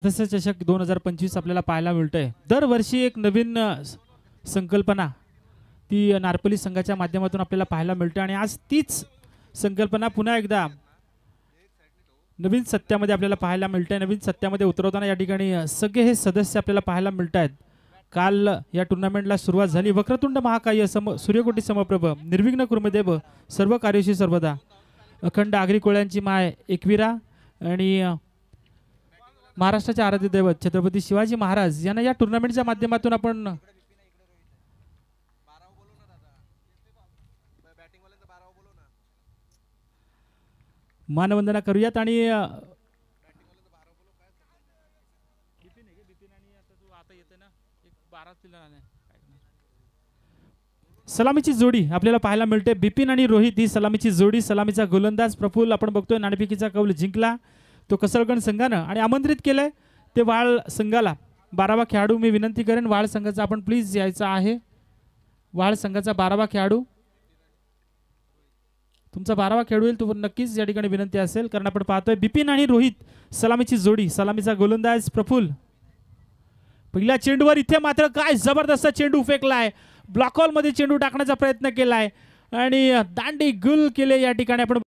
सदस्य चषक 2025 आपल्याला पाहायला मिळतंय। दरवर्षी एक नवीन संकल्पना ती नारपली संघाच्या माध्यमातून आपल्याला पाहायला मिळते आणि आज तीच संकल्पना पुन्हा एकदा नवीन सत्यामध्ये आपल्याला पाहायला मिळते। नवीन सत्यामध्ये उतरवताना या ठिकाणी सगळे हे सदस्य आपल्याला पाहायला मिळतात। काल या टुर्नामेंटला सुरुवात झाली। वक्रतुंड महाकाय सूर्यकोटी समप्रभ निर्विघ्न कुर्मदेव सर्व कार्यशी सर्वदा अखंड आगरी कोळ्यांची माय एकवीरा आणि महाराष्ट्राचे आराध्य दैवत छत्रपती शिवाजी महाराज यांना या टुर्नामेंटच्या माध्यमातून आपण मानवंदना करूयात आणि सलामीची जोडी आपल्याला पाहायला मिळते। बिपिन आणि रोहित ही सलामीची जोडी। सलामीचा गोलंदाज प्रफुल्ल आपण बघतोय नाणेफेकीचा कौल जिंकला तो कसरगण संघानं आणि आमंत्रित केलंय ते वाळ संघाला। 12वा खेळाडू मी विनंती करेन वाळ संघाचा आपण प्लीज यायचा आहे। वाळ संघाचा 12वा खेळाडू तुमचा 12वा खेळाडू येईल तो नक्कीच या ठिकाणी विनंती असेल कारण आपण पाहतोय बिपिन आणि रोहित सलामीची जोडी। सलामीचा गोलंदाज प्रफुल्ल पहिल्या चेंडूवर इथे मात्र काय जबरदस्त चेंडू फेकलाय। ब्लॉक हॉल मध्ये चेंडू टाकण्याचा प्रयत्न केलाय आणि दांडी गुल केले या ठिकाणी आपण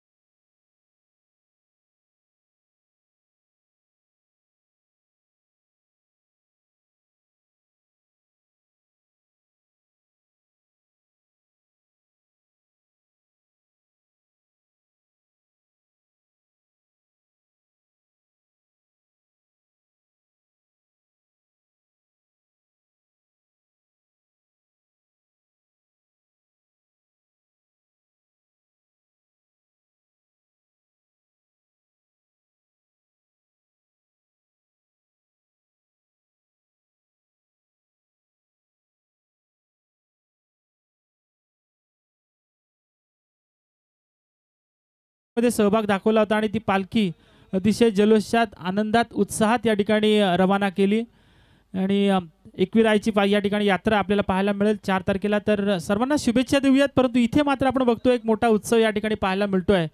मध्ये सहभाग दाखवला होता आणि ती पालखी अतिशय जल्लोषात आनंदात उत्साहात या ठिकाणी रवाना केली आणि एकविरायची या ठिकाणी यात्रा आपल्याला पाहायला मिळेल 4 तारखेला। तर सर्वांना शुभेच्छा देऊयात परंतु इथे मात्र आपण बघतोय एक मोठा उत्सव या ठिकाणी पाहायला मिळतोय।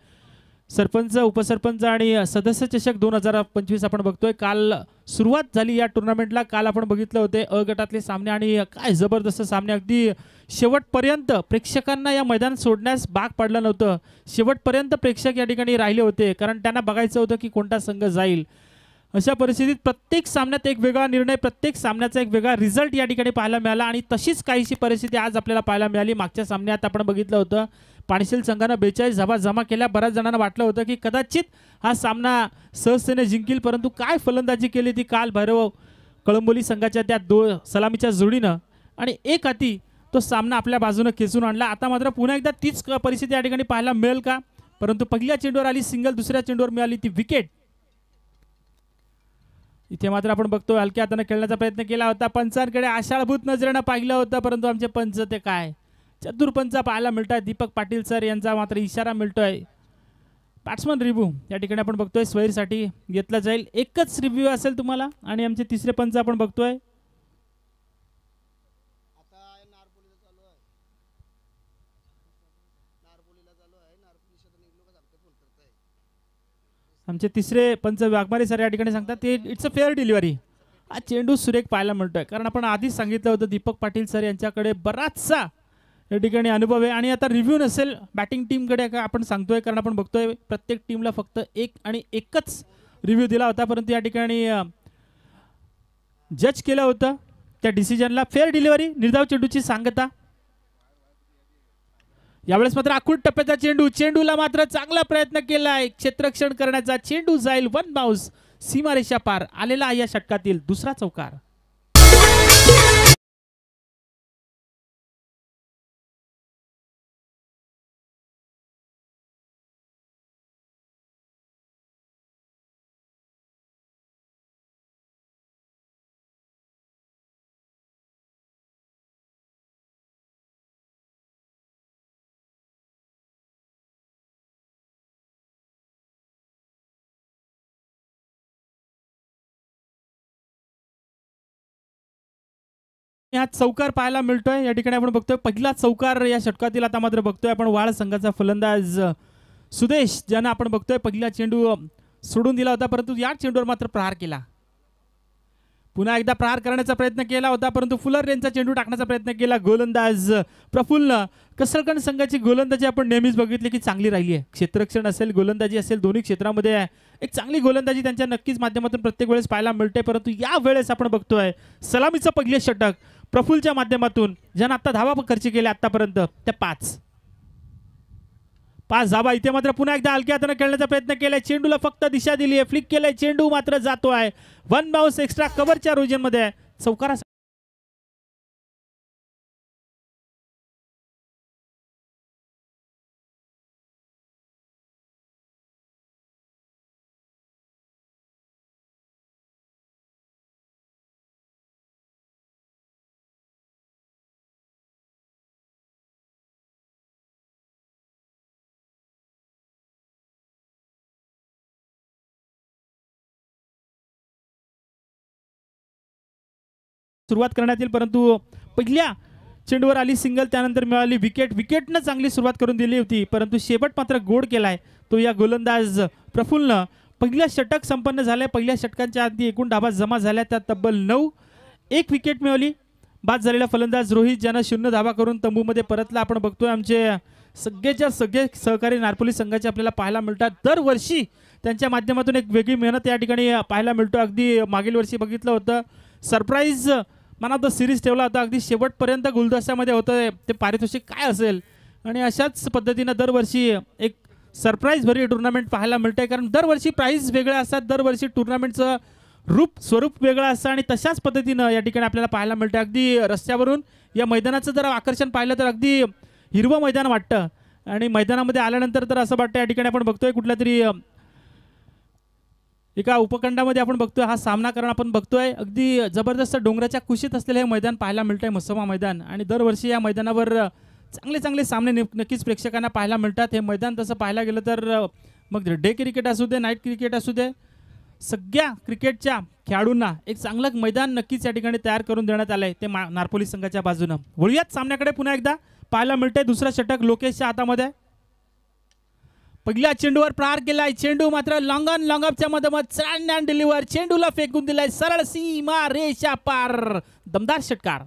सरपंच उपसरपंच आणि सदस्य चषक 2025 आपण बघतोय। काल सुरुवात झाली या टुर्नामेंटला। काल आपण बघितलं होते अ गटातले सामने आणि काय जबरदस्त सामने अगदी शेवटपर्यंत प्रेक्षकांना या मैदान सोडण्यास भाग पडलं नव्हतं। शेवटपर्यंत प्रेक्षक या ठिकाणी राहिले होते कारण त्यांना बघायचं होतं की कोणता संघ जाईल। अशा परिस्थितीत प्रत्येक सामन्यात एक वेगळा निर्णय प्रत्येक सामन्याचा एक वेगळा रिझल्ट या ठिकाणी पाहायला मिळाला आणि तशीच काहीशी परिस्थिती आज आपल्याला पाहायला मिळाली। मागच्या सामन्यात आपण बघितलं होतं पाणीशील संघानं 42 धावा जमा केल्या। बऱ्याच जणांना वाटलं होतं की कदाचित हा सामना सहजतेने जिंकेल परंतु काय फलंदाजी केली ती काल भैरव कळंबोली संघाच्या त्या सलामीच्या जोडीनं आणि एक हाती तो सामना आपल्या बाजूने खेचून आणला। आता मात्र पुन्हा एकदा तीच परिस्थिती या ठिकाणी पाहायला मिळेल का परंतु पहिल्या चेंडूवर आली सिंगल दुसऱ्या चेंडूवर मिळाली ती विकेट। इथे मात्र आपण बघतोय हलक्या हाताने खेळण्याचा प्रयत्न केला होता। पंचांकडे आशाळभूत नजरेनं पाहिलं होतं परंतु आमचे पंच ते काय चतुर पंच पाहायला मिळतात। दीपक पाटील सर यांचा मात्र इशारा मिळतोय। बॅट्समन रिव्ह्यू या ठिकाणी आपण बघतोय स्वैरसाठी घेतला जाईल। एकच रिव्ह्यू असेल तुम्हाला आणि आमचे तिसरे पंच आपण बघतोय आमचे तिसरे पंच वाघमारे सर या ठिकाणी सांगतात ते इट्स अ फेअर डिलिव्हरी। हा चेंडू सुरेख पाहायला मिळतोय कारण आपण आधीच सांगितलं होतं दीपक पाटील सर यांच्याकडे बराचसा या ठिकाणी अनुभव आहे आणि आता रिव्ह्यू नसेल बॅटिंग टीमकडे आपण सांगतोय कारण आपण बघतोय प्रत्येक टीमला फक्त एकच रिव्ह्यू दिला होता परंतु या ठिकाणी जज केलं होतं त्या डिसिजनला फेअर डिलिव्हरी निर्धाव चेंडूची सांगता। यावेळेस मात्र आखूड टप्प्याचा चेंडूला मात्र चांगला प्रयत्न केलाय क्षेत्ररक्षण करण्याचा। चेंडू जाईल वन बाउन्स सीमारेषा पार आलेला या षटकातील दुसरा चौकार। यात चौकार पाहायला मिळतोय या ठिकाणी आपण बघतोय पहिला चौकार या षटकातील। आता मात्र बघतोय आपण वाळ संघाचा फलंदाज सुदेश ज्यांना आपण बघतोय पहिला चेंडू सोडून दिला होता परंतु या चेंडूवर मात्र प्रहार केला। पुन्हा एकदा प्रहार करण्याचा प्रयत्न केला होता परंतु फुलर रेंजचा चेंडू टाकण्याचा प्रयत्न केला. गोलंदाज प्रफुल्ल. कसरकण संघाची गोलंदाजी आपण नेहमीच बघितली की चांगली राहिली आहे. क्षेत्ररक्षण असेल गोलंदाजी असेल दोन्ही क्षेत्रामध्ये एक चांगली गोलंदाजी त्यांच्या नक्कीच माध्यमातून प्रत्येक वेळेस पाहायला मिळते. परंतु या वेळेस आपण बघतोय सलामीचं पहिले षटक प्रफुल्लच्या माध्यमातून ज्यानं आता धावा खर्च केल्या आतापर्यंत त्या 5 धावा. इथे मात्र पुन्हा एकदा हलक्या हाताने खेळण्याचा प्रयत्न केलाय. चेंडूला फक्त दिशा दिली आहे. फ्लिक केलाय. चेंडू मात्र जातोय 1 बाउन्स एक्स्ट्रा कव्हरच्या रिजन मध्ये चौकारा. सुरुवात करण्यात येईल परंतु पहिल्या चेंडूवर आली सिंगल. त्यानंतर मिळाली विकेट. विकेटनं चांगली सुरुवात करून दिली होती परंतु शेवट मात्र गोड केलाय तो या गोलंदाज प्रफुल्लनं. पहिल्या षटक संपन्न झालंय. पहिल्या षटकांच्या आधी एकूण धावा जमा झाल्या त्या तब्बल 9. 1 विकेट मिळवली. बाद झालेला फलंदाज रोहित ज्यानं 0 धावा करून तंबूमध्ये परतला. आपण बघतोय आमचे सगळेच्या सगळे सहकारी नारपोली संघाचे आपल्याला पाहायला मिळतात. दरवर्षी त्यांच्या माध्यमातून एक वेगळी मेहनत या ठिकाणी पाहायला मिळतो. अगदी मागील वर्षी बघितलं होतं surprise man of the series ठेवला होता. अगदी शेवटपर्यंत गुलदस्त्यामध्ये होतं ते पारितोषिक काय असेल. आणि अशाच पद्धतीनं दरवर्षी एक सरप्राईज भरी टुर्नामेंट पाहायला मिळते कारण दरवर्षी प्राईज वेगळे असतात. दरवर्षी टुर्नामेंटचं स्वरूप वेगळं असतं आणि तशाच पद्धतीनं या ठिकाणी आपल्याला पाहायला मिळतं. अगदी रस्त्यावरून या मैदानाचं जर आकर्षण पाहिलं तर अगदी हिरवं मैदान वाटतं आणि मैदानामध्ये आल्यानंतर तर असं वाटतं या ठिकाणी आपण बघतोय कुठल्या तरी एका उपखंडामध्ये आपण बघतोय हा सामना कारण आपण बघतोय अगदी जबरदस्त डोंगराच्या कुशीत असलेलं हे मैदान पाहायला मिळतंय मसमा मैदान. आणि दरवर्षी या मैदानावर चांगले चांगले सामने नक्कीच प्रेक्षकांना पाहायला मिळतात. हे मैदान तसं पाहायला गेलं तर मग डे क्रिकेट असू दे नाईट क्रिकेट असू दे सगळ्या क्रिकेटच्या खेळाडूंना एक चांगलं मैदान नक्कीच या ठिकाणी तयार करून देण्यात आलंय ते नारपोली संघाच्या बाजूनं. वळूयात सामन्याकडे. पुन्हा एकदा पाहायला मिळतंय दुसरा षटक लोकेशच्या हातामध्ये. पहिल्या चेंडूवर प्रहार केलाय. चेंडू मात्र लॉंग अपच्या मध्ये डिलिव्हर. चेंडूला फेकून दिलाय सरळ सीमा रेषा पार. दमदार षटकार.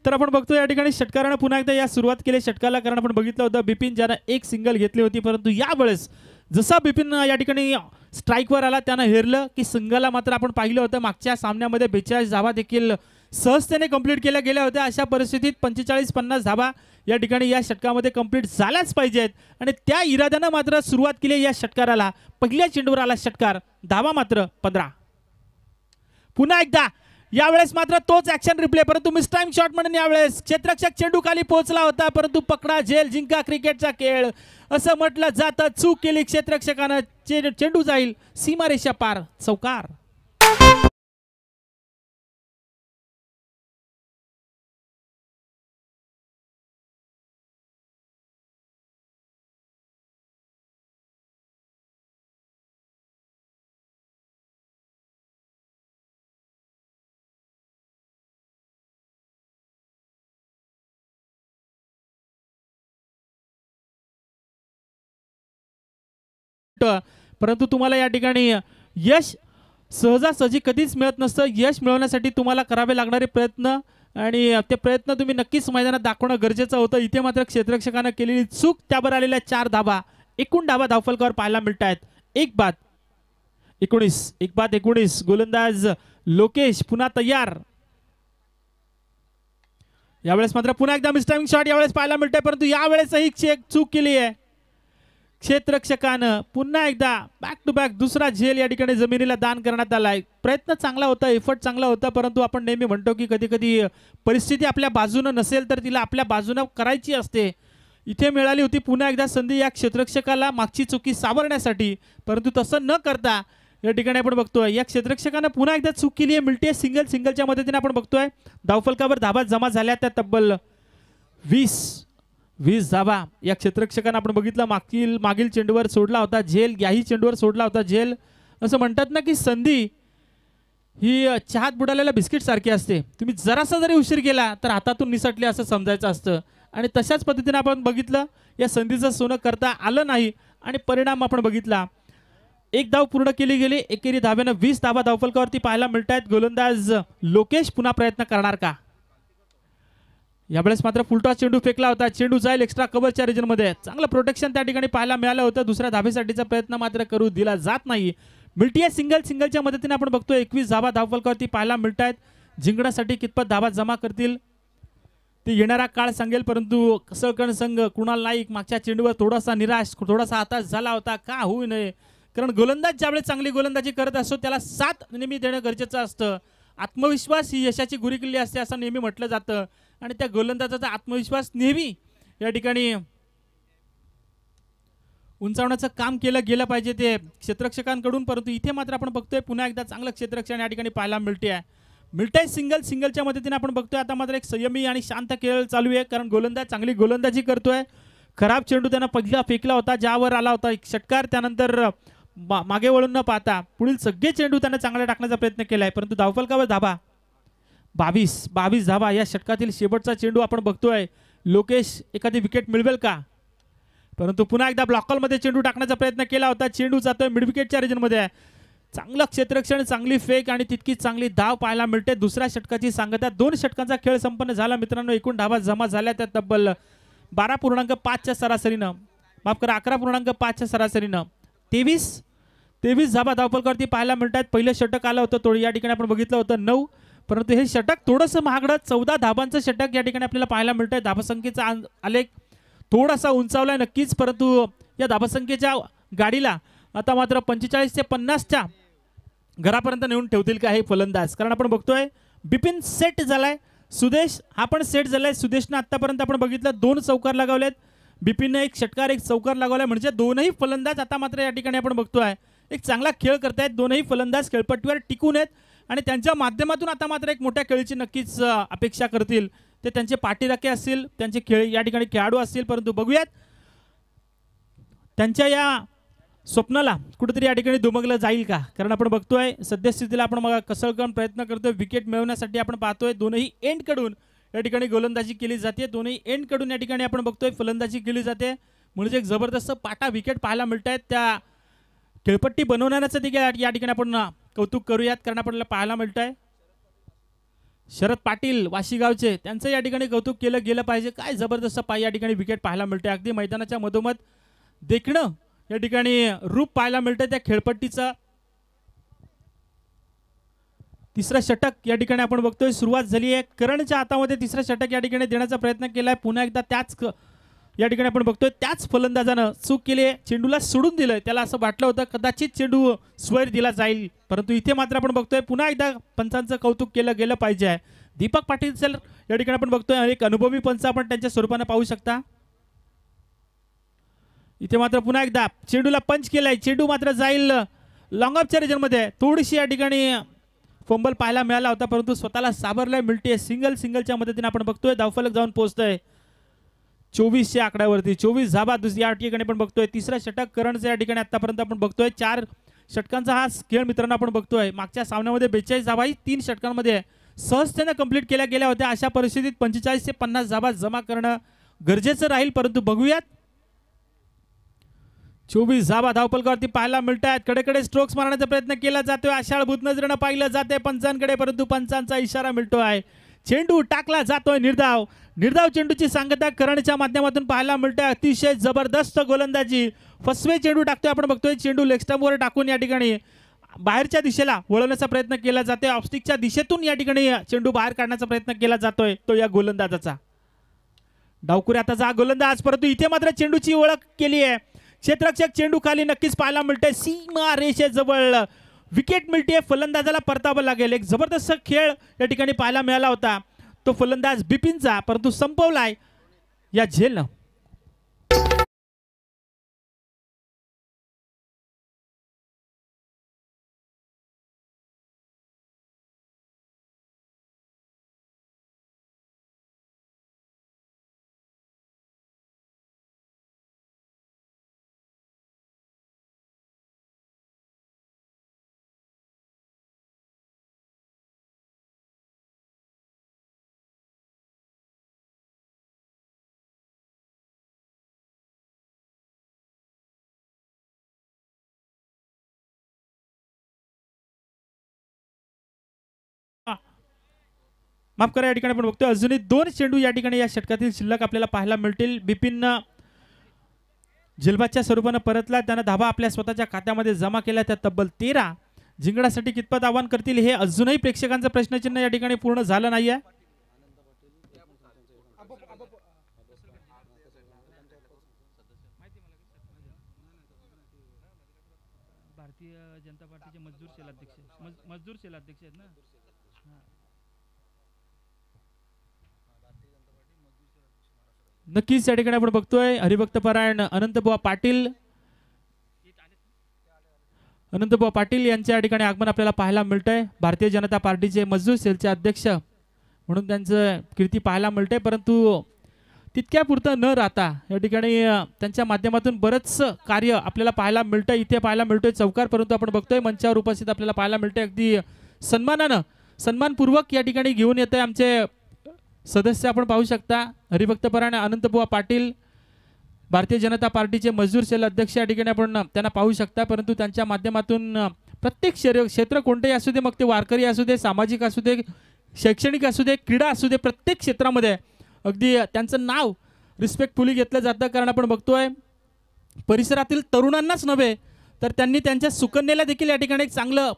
तर आपण बघतो या ठिकाणी षटकारानं पुन्हा एकदा या सुरुवात केली षटकाला कारण आपण बघितलं होतं बिपिन ज्यानं एक सिंगल घेतली होती परंतु यावेळेस जसा बिपिन या ठिकाणी स्ट्राईकवर आला त्यानं हेरलं की सिंगलला मात्र आपण पाहिलं होतं मागच्या सामन्यामध्ये 42 धावा देखील सहजतेने कंप्लीट केल्या गेल्या होत्या. अशा परिस्थितीत 45-50 धावा या ठिकाणी या षटकामध्ये कंप्लीट झाल्याच पाहिजेत आणि त्या इराद्यानं मात्र सुरुवात केली या षटकाराला. पहिल्या चेंडूवर आला षटकार. धावा मात्र 15. पुन्हा एकदा यावेळेस मात्र तोच ऍक्शन रिप्ले परंतु मिस टाइम शॉट म्हणून यावेळेस क्षेत्ररक्षक चेंडू खाली पोहोचला होता परंतु पकडा झेल जिंका क्रिकेटचा खेळ असं म्हटलं जातं. चूक केली क्षेत्ररक्षकानं. चेंडू जाईल सीमारेषा पार. चौकार. परंतु तुम्हाला या ठिकाणी यश सहजासहजी कधीच मिळत नसतं. यश मिळवण्यासाठी तुम्हाला करावे लागणारे प्रयत्न आणि ते प्रयत्न तुम्ही नक्कीच मैदानात दाखवणं गरजेचं होतं. इथे मात्र क्षेत्ररक्षकानं केलेली चूक त्यावर आलेल्या 4 धावा. एकूण धावा धावफलकावर पाहायला मिळत आहेत 1 बाद 19. गोलंदाज लोकेश पुन्हा तयार. यावेळेस मात्र पुन्हा एकदा मिस टाइमिंग शॉट यावेळेस पाहायला मिळतंय परंतु यावेळेसही चूक केली आहे क्षेत्ररक्षकानं. पुन्हा एकदा बॅक टू बॅक दुसरा झेल या ठिकाणी जमिनीला दान करण्यात आलाय. प्रयत्न चांगला होता एफर्ट चांगला होता परंतु आपण नेहमी म्हणतो की कधी कधी परिस्थिती आपल्या बाजूनं नसेल तर तिला आपल्या बाजूनं करायची असते. इथे मिळाली होती पुन्हा एकदा संधी या क्षेत्ररक्षकाला मागची चुकी सावरण्यासाठी परंतु तसं न करता या ठिकाणी आपण बघतोय या क्षेत्ररक्षकानं पुन्हा एकदा चूक केली आहे. मिळते सिंगलच्या मदतीने आपण बघतोय धावफलकावर धावा जमा झाल्या त्या तब्बल 20. 20 धावा या क्षेत्ररक्षकांना आपण बघितलं मागील चेंडूवर सोडला होता झेल, याही चेंडूवर सोडला होता झेल. असं म्हणतात ना की संधी ही चहात बुडालेल्या बिस्किट सारखी असते. तुम्ही जरासा जरी उशीर केला तर हातातून निसटले असं समजायचं असतं. आणि तशाच पद्धतीने आपण बघितलं या संधीचं सोनं करता आलं नाही आणि परिणाम आपण बघितला. एक धाव पूर्ण केली गेली. एकेरी धाव्यानं 20 धावा धावफलकावरती पाहायला मिळत आहेत. गोलंदाज लोकेश पुन्हा प्रयत्न करणार का? यावेळेस मात्र फुलटॉस चेंडू फेकला होता. चेंडू जाईल एक्स्ट्रा कव्हरच्या रिजनमध्ये. चांगलं प्रोटेक्शन त्या ठिकाणी पाहायला मिळालं होतं. दुसऱ्या धावेसाठीचा प्रयत्न मात्र करू दिला जात नाही. मिळतीये सिंगलच्या मदतीने आपण बघतोय 21 धावा धावफलकावरती पाहायला मिळत आहेत. जिंकण्यासाठी कितपत धावा जमा करतील ते येणारा काळ सांगेल. परंतु कसळकण संघ कुणाल नाईक मागच्या चेंडूवर थोडासा निराश, थोडासा हताश झाला होता. का होऊ नये, कारण गोलंदाज ज्यावेळेस चांगली गोलंदाजी करत असतो त्याला साथ नेहमी देणं गरजेचं असतं. आत्मविश्वास ही यशाची गुरुकिल्ली असते असं नेहमी म्हटलं जातं. आणि त्या गोलंदाजाचा आत्मविश्वास नेहमी या ठिकाणी उंचावण्याचं काम केलं गेलं पाहिजे ते क्षेत्ररक्षकांकडून. परंतु इथे मात्र आपण बघतोय पुन्हा एकदा चांगलं क्षेत्ररक्षण या ठिकाणी पाहायला मिळतंय. सिंगलच्या मदतीने आपण बघतोय आता मात्र एक संयमी आणि शांत खेळ चालू आहे. कारण गोलंदाज चांगली गोलंदाजी करतोय. खराब चेंडू त्यानं पहिला फेकला होता ज्यावर आला होता एक षटकार. त्यानंतर मागे वळून न पाहता पुढील सगळे चेंडू त्यानं चांगले टाकण्याचा प्रयत्न केलाय. परंतु धावफलकावर धाबा 22 धावा या षटकातील शेवटचा चेंडू आपण बघतोय. लोकेश एखादी विकेट मिळवेल का? परंतु पुन्हा एकदा ब्लॉकॉलमध्ये चेंडू टाकण्याचा प्रयत्न केला होता. चेंडू जातोय मिड विकेटच्या रिजनमध्ये. चांगलं क्षेत्ररक्षण, चांगली फेक आणि तितकीच चांगली धाव पाहायला मिळते. दुसऱ्या षटकाची सांगता 2 षटकांचा खेळ संपन्न झाला मित्रांनो. एकूण धावा जमा झाल्या त्या तब्बल 12.5च्या सरासरीनं, माफ करा 11.5च्या सरासरीनं 23 धावा धावफलकावरती पाहायला मिळतात. पहिलं षटक आलं होतं थोडं या ठिकाणी आपण बघितलं होतं 9. परंतु हे षटक थोडंसं महागडं 14 धाबांचं षटक या ठिकाणी आपल्याला पाहायला मिळतंय. धाबासंख्येचा आलेख थोडासा उंचावलाय नक्कीच. परंतु या धाबासंख्येच्या गाडीला आता मात्र 45 ते 50च्या घरापर्यंत नेऊन ठेवतील का हे फलंदाज? कारण आपण बघतोय बिपिन सेट झालाय, सुदेश हा पण सेट झालाय. सुदेशनं आतापर्यंत आपण बघितलं 2 चौकार लगावलेत. बिपिनने एक षटकार एक चौकार लगावलाय. म्हणजे दोनही फलंदाज आता मात्र या ठिकाणी आपण बघतोय एक चांगला खेळ करतायत. दोनही फलंदाज खेळपट्टीवर टिकून आहेत आणि त्यांच्या माध्यमातून आता मात्र एक मोठ्या खेळीची नक्कीच अपेक्षा करतील. ते त्यांचे पाठीराखे असतील, त्यांचे खेळ या ठिकाणी खेळाडू असतील. परंतु बघूयात त्यांच्या या स्वप्नाला कुठेतरी या ठिकाणी दुमगलं जाईल का? कारण आपण बघतोय सद्यस्थितीला आपण कसळकन प्रयत्न करतोय विकेट मिळवण्यासाठी. आपण पाहतोय दोनही एंडकडून या ठिकाणी गोलंदाजी केली जाते. दोनही एंडकडून या ठिकाणी आपण बघतोय फलंदाजी केली जाते. म्हणजे एक जबरदस्त पाटा विकेट पाहायला मिळत आहेत. त्या खेळपट्टी बनवण्याचं देखील या ठिकाणी आपण कौतुक करूयात. कारण आपल्याला पाहायला मिळत आहे शरद पाटील वाशीगावचे, त्यांचं या ठिकाणी कौतुक केलं गेलं पाहिजे. काय जबरदस्त या ठिकाणी विकेट पाहायला मिळते. अगदी मैदानाच्या मधोमध देखणं या ठिकाणी रूप पाहायला मिळतं त्या खेळपट्टीचं. तिसरं षटक या ठिकाणी आपण बघतोय सुरुवात झाली आहे. करणच्या हातामध्ये तिसरं षटक या ठिकाणी देण्याचा प्रयत्न केलाय. पुन्हा एकदा त्याच या ठिकाणी आपण बघतोय त्याच फलंदाजानं चूक केली आहे. चेंडूला सोडून दिलंय. त्याला असं वाटलं होतं कदाचित चेंडू स्वर दिला जाईल. परंतु इथे मात्र आपण बघतोय पुन्हा एकदा पंचांचं कौतुक केलं गेलं पाहिजे. दीपक पाटील सर या ठिकाणी आपण बघतोय एक अनुभवी पंच आपण त्यांच्या स्वरूपाने पाहू शकता. इथे मात्र पुन्हा एकदा चेंडूला पंच केलाय. चेंडू मात्र जाईल लॉंग ऑफच्या रिजनमध्ये. थोडीशी या ठिकाणी फंबल पाहायला मिळाला होता परंतु स्वतःला सावरलाय. मिळते सिंगलच्या मदतीने आपण बघतोय धावफलक जाऊन पोहोचतोय 24च्या आकड्यावरती. 24 धावा या ठिकाणी आपण बघतोय. तिसरा षटक करणचं या ठिकाणी आतापर्यंत आपण बघतोय. 4 षटकांचा हा खेळ मित्रांनो आपण बघतोय. मागच्या सामन्यामध्ये 42 धावाही 3 षटकांमध्ये सहजतेने कंप्लीट केल्या गेल्या होत्या. अशा परिस्थितीत 45 ते 50 धावा जमा करणं गरजेचं राहील. परंतु बघूयात 24 धावा धावफलकावरती पाहायला मिळत आहेत. कडेकडे स्ट्रोक्स मारण्याचा प्रयत्न केला जातोय. आषाढभूत नजरेनं पाहिलं जाते पंचांकडे, परंतु पंचांचा इशारा मिळतोय. चेंडू टाकला जातोय निर्धाव चेंडूची सांगता करणच्या माध्यमातून पाहायला मिळते. अतिशय जबरदस्त गोलंदाजी. फसवे चेंडू टाकतोय आपण बघतोय. चेंडू लेग स्टंपवर टाकून या ठिकाणी बाहेरच्या दिशेला वळवण्याचा प्रयत्न केला जातोय. ऑफस्टिकच्या दिशेतून या ठिकाणी चेंडू बाहेर काढण्याचा प्रयत्न केला जातोय तो या गोलंदाजाचा. डावकुऱ्याचा हा गोलंदाज, परंतु इथे मात्र चेंडूची ओळख केली आहे. क्षेत्ररक्षक चेंडू खाली नक्कीच पाहायला मिळते. सीमा रेषेजवळ विकेट मिळते. फलंदाजाला परतावं लागेल. एक जबरदस्त खेळ या ठिकाणी पाहायला मिळाला होता तो फलंदाज बिपिनचा, परंतु संपवलाय या झेलनं. माफ करा, या ठिकाणी आपण बघतोय अजूनही 2 चेंडू या ठिकाणी या षटकातील शिल्लक आपल्याला पाहायला मिळतील. बिपिन झिलबादच्या स्वरूपानं परतला, त्यानं धाबा आपल्या स्वतःच्या खात्यामध्ये जमा केल्या, त्या तब्बल 13. जिंकण्यासाठी कितपत आव्हान करतील हे अजूनही प्रेक्षकांचं प्रश्नचिन्ह या ठिकाणी पूर्ण झालं नाहीये. भारतीय जनता पार्टीचे मजदूर सेल अध्यक्ष आहेत ना. नक्कीच या ठिकाणी आपण बघतोय हरिभक्तपरायण अनंतबुवा पाटील यांच्या या ठिकाणी आगमन आपल्याला पाहायला मिळतंय. भारतीय जनता पार्टीचे मजदूर सेलचे अध्यक्ष म्हणून त्यांचं कीर्ती पाहायला मिळते, परंतु तितक्या पुरतं न राहता या ठिकाणी त्यांच्या माध्यमातून बरंच कार्य आपल्याला पाहायला मिळतं. इथे पाहायला मिळतोय चौकार, परंतु आपण बघतोय मंचावर उपस्थित आपल्याला पाहायला मिळतंय अगदी सन्मानपूर्वक या ठिकाणी घेऊन येतंय आमचे सदस्य. आपण पाहू शकता हरिभक्तपरायण अनंतबुवा पाटील, भारतीय जनता पार्टीचे मजदूर सेल अध्यक्ष या ठिकाणी आपण त्यांना पाहू शकता. परंतु त्यांच्या माध्यमातून प्रत्येक क्षेत्र कोणतेही असू दे, मग ते वारकरी असू दे, सामाजिक असू दे, शैक्षणिक असू दे, क्रीडा असू दे, प्रत्येक क्षेत्रामध्ये अगदी त्यांचं नाव रिस्पेक्टफुली घेतलं जातं. कारण आपण बघतोय परिसरातील तरुणांनाच नव्हे तर त्यांनी त्यांच्या सुकन्याला देखील या ठिकाणी एक चांगलं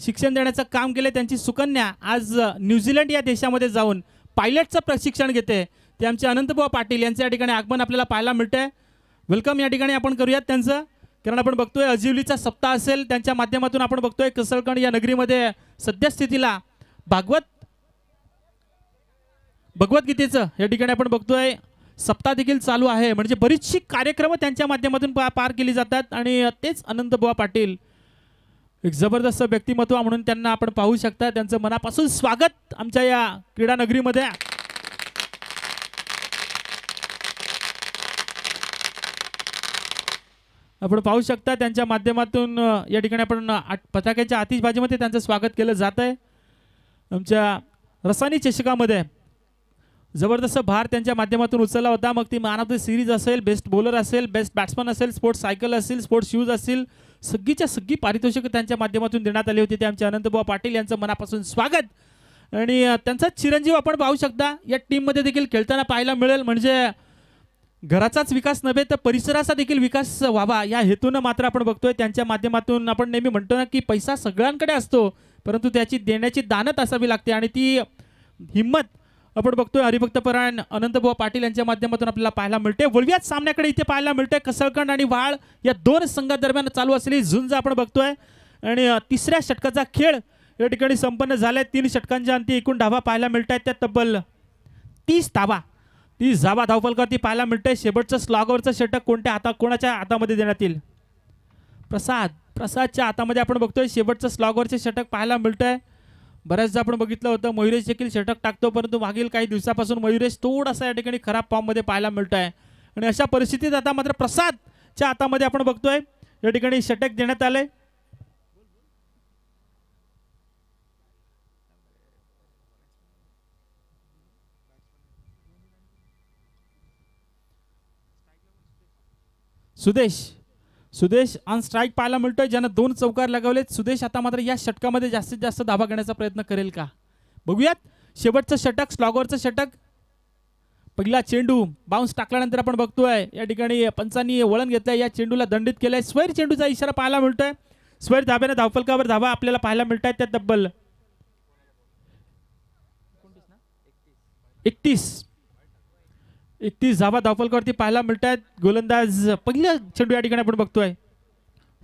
शिक्षण देण्याचं काम केलं. त्यांची सुकन्या आज न्यूझीलंड या देशामध्ये जाऊन पायलटचं प्रशिक्षण घेते. ते आमचे अनंतबुवा पाटील यांचं या ठिकाणी आगमन आपल्याला पाहायला मिळतंय. वेलकम या ठिकाणी आपण करूयात त्यांचं. कारण आपण बघतोय अजिवलीचा सप्ताह असेल, त्यांच्या माध्यमातून आपण बघतोय कसळकण या नगरीमध्ये सद्यस्थितीला भगवद्गीतेचं या ठिकाणी आपण बघतोय सप्ताह देखील चालू आहे. म्हणजे बरीचशी कार्यक्रम त्यांच्या माध्यमातून पार केली जातात. आणि तेच अनंतबुवा पाटील एक जबरदस्त व्यक्तिमत्व म्हणून त्यांना आपण पाहू शकता. त्यांचं मनापासून स्वागत आमच्या या क्रीडा नगरीमध्ये. आपण पाहू शकता त्यांच्या माध्यमातून या ठिकाणी आपण पताक्याच्या आतिषबाजीमध्ये त्यांचं स्वागत केलं जात आहे. आमच्या रसानी चषकामध्ये जबरदस्त भार त्यांच्या माध्यमातून उचलला होता. मग ती मॅन ऑफ द सिरीज असेल, बेस्ट बॉलर असेल, बेस्ट बॅट्समन असेल, स्पोर्ट्स सायकल असेल, स्पोर्ट्स शूज असतील, सगळीच्या सगळी पारितोषिक त्यांच्या माध्यमातून देण्यात आली होती. ते आमचे अनंतबुवा पाटील यांचं मनापासून स्वागत. आणि त्यांचा चिरंजीव आपण पाहू शकता या टीममध्ये देखील खेळताना पाहायला मिळेल. म्हणजे घराचाच विकास नव्हे तर परिसराचा देखील विकास व्हावा या हेतूनं मात्र आपण बघतोय त्यांच्या माध्यमातून. आपण नेहमी म्हणतो ना की पैसा सगळ्यांकडे असतो, परंतु त्याची देण्याची दानत असावी लागते. आणि ती हिंमत आपण बघतोय हरिभक्तपरायण अनंतबुवा पाटील यांच्या माध्यमातून आपल्याला पाहायला मिळते. वळव्यात सामन्याकडे इथे पाहायला मिळते. कसळकंड आणि वाळ या दोन संघादरम्यान चालू असलेली झुंज आपण बघतोय. आणि तिसऱ्या षटकाचा खेळ या ठिकाणी संपन्न झालाय. 3 षटकांच्या अंती एकूण धावा पाहायला मिळत आहेत. त्या तब्बल 30 धावा धावफलकावरती पाहायला मिळते. शेवटचं स्लॉगवरचं षटक कोणाच्या हातामध्ये देण्यात येईल? प्रसादच्या हातामध्ये आपण बघतोय शेवटचं स्लॉगवरचे षटक पाहायला मिळतंय. बऱ्याचदा आपण बघितलं होतं मयुरेश देखील षटक टाकतो, परंतु मागील काही दिवसापासून मयुरेश थोडासा या ठिकाणी खराब फॉर्ममध्ये पाहायला मिळत आहे. आणि अशा परिस्थितीत आता मात्र प्रसादच्या हातामध्ये आपण बघतोय या ठिकाणी षटक देण्यात आले. सुदेश ऑन स्ट्राईक पाहायला मिळतोय, ज्यानं 2 चौकार लगावलेत. सुदेश आता मात्र या षटकामध्ये जास्तीत जास्त धावा घेण्याचा प्रयत्न करेल का बघूयात. शेवटचं षटक, स्लॉगवरचं षटक. पहिला चेंडू बाउन्स टाकल्यानंतर आपण बघतोय या ठिकाणी पंचांनी वळण घेतलंय. या चेंडूला दंडित केलंय. स्वैर चेंडूचा इशारा पाहायला मिळतोय. स्वैर धाब्याने धावफलकावर धावा आपल्याला पाहायला मिळत आहेत. त्या तब्बल 31 धावा धावफलकावरती पाहायला मिळत आहेत. गोलंदाज पहिल्या चेंडू या ठिकाणी आपण बघतोय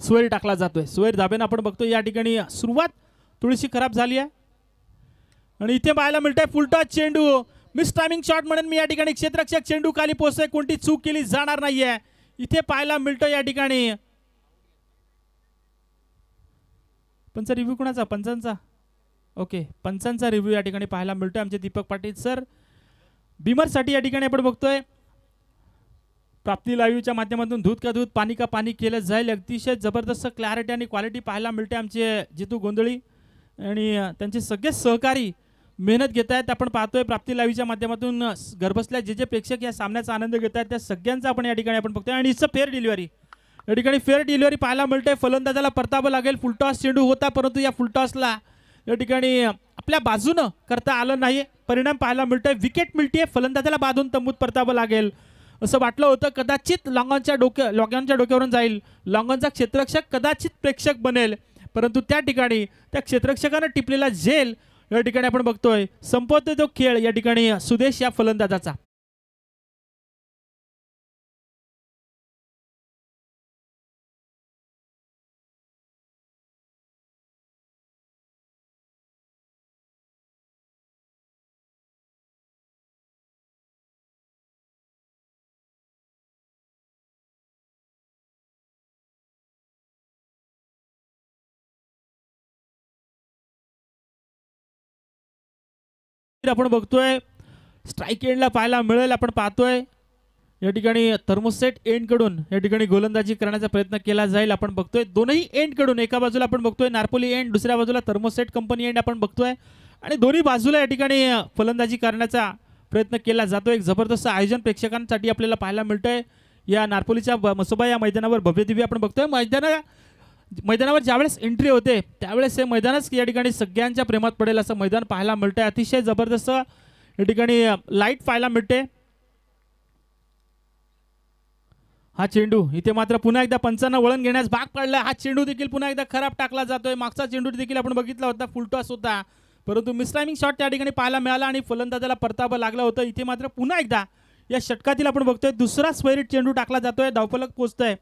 स्वैर टाकला जातोय. स्वैर धाब्याने आपण बघतोय या ठिकाणी सुरुवात थोडीशी खराब झाली आहे. आणि इथे पाहायला मिळतंय फुलटॉस चेंडू. मिस टायमिंग शॉट म्हणून मी या ठिकाणी क्षेत्ररक्षक चेंडू खाली पोहोचतोय. कोणती चूक केली जाणार नाहीये. इथे पाहायला मिळतोय या ठिकाणी पंचा रिव्ह्यू कोणाचा? पंचांचा. ओके, पंचांचा रिव्ह्यू या ठिकाणी पाहायला मिळतोय. आमचे दीपक पाटील सर बिमरसाठी या ठिकाणी आपण बघतोय प्राप्ती लाईव्हच्या माध्यमातून दूध का दूध पाणी का पाणी केलं जाईल. अतिशय जबरदस्त क्लॅरिटी आणि क्वालिटी पाहायला मिळते. आमचे जितू गोंधळी आणि त्यांचे सगळे सहकारी मेहनत घेत आहेत. आपण पाहतोय प्राप्ती लाईव्हच्या माध्यमातून घरबसल्या जे प्रेक्षक या सामन्याचा आनंद घेत आहेत त्या सगळ्यांचा आपण या ठिकाणी आपण बघतोय. आणि इट्स फेअर डिलिव्हरी या ठिकाणी फेअर डिलिव्हरी पाहायला मिळते. फलंदाजाला परतावं लागेल. फुलटॉस चेंडू होता, परंतु या फुलटॉसला या ठिकाणी आपल्या बाजूनं करता आलं नाही. परिणाम पाहायला मिळतोय, विकेट मिळते. फलंदाजाला बांधून तंबूत परतावं लागेल असं वाटलं होतं. कदाचित लॉंगॉनच्या डोक्यावरून जाईल, लॉंगॉनचा क्षेत्ररक्षक कदाचित प्रेक्षक बनेल, परंतु त्या ठिकाणी त्या क्षेत्ररक्षकानं टिपलेला झेल या ठिकाणी आपण बघतोय संपवतोय तो खेळ या ठिकाणी सुदेश या फलंदाजाचा. आपण बघतोय स्ट्राईक एंडला पाहायला मिळेल. आपण पाहतोय या ठिकाणी थर्मोसेट एंड कडून या ठिकाणी गोलंदाजी करण्याचा प्रयत्न केला जाईल. आपण बघतोय दोनही एंड कडून, एका बाजूला आपण बघतोय नार्पोली एंड, दुसऱ्या बाजूला थर्मोसेट कंपनी एंड आपण बघतोय आणि दोन्ही बाजूला या ठिकाणी फलंदाजी करण्याचा प्रयत्न केला जातो. एक जबरदस्त आयोजन प्रेक्षकांसाठी आपल्याला पाहायला मिळतंय या नार्पोलीच्या मसोबा या मैदानावर. भव्य दिव्य आपण बघतोय. मैदानावर ज्यावेळेस एंट्री होते त्यावेळेस हे मैदानच या ठिकाणी सगळ्यांच्या प्रेमात पडेल असं मैदान पाहायला मिळतंय. अतिशय जबरदस्त या ठिकाणी लाईट पाहायला मिळते. हा चेंडू इथे मात्र पुन्हा एकदा पंचांना वळण घेण्यास भाग पडला. हा चेंडू देखील पुन्हा एकदा खराब टाकला जातोय. मागचा चेंडू देखील आपण बघितला होता, फुलटॉस होता, परंतु मिसटायमिंग शॉट त्या ठिकाणी पाहायला मिळाला आणि फलंदाजाला परतावं लागलं होतं. इथे मात्र पुन्हा एकदा या षटकातील आपण बघतोय दुसरा स्क्वेअर चेंडू टाकला जातोय. धावफलक पोहोचतोय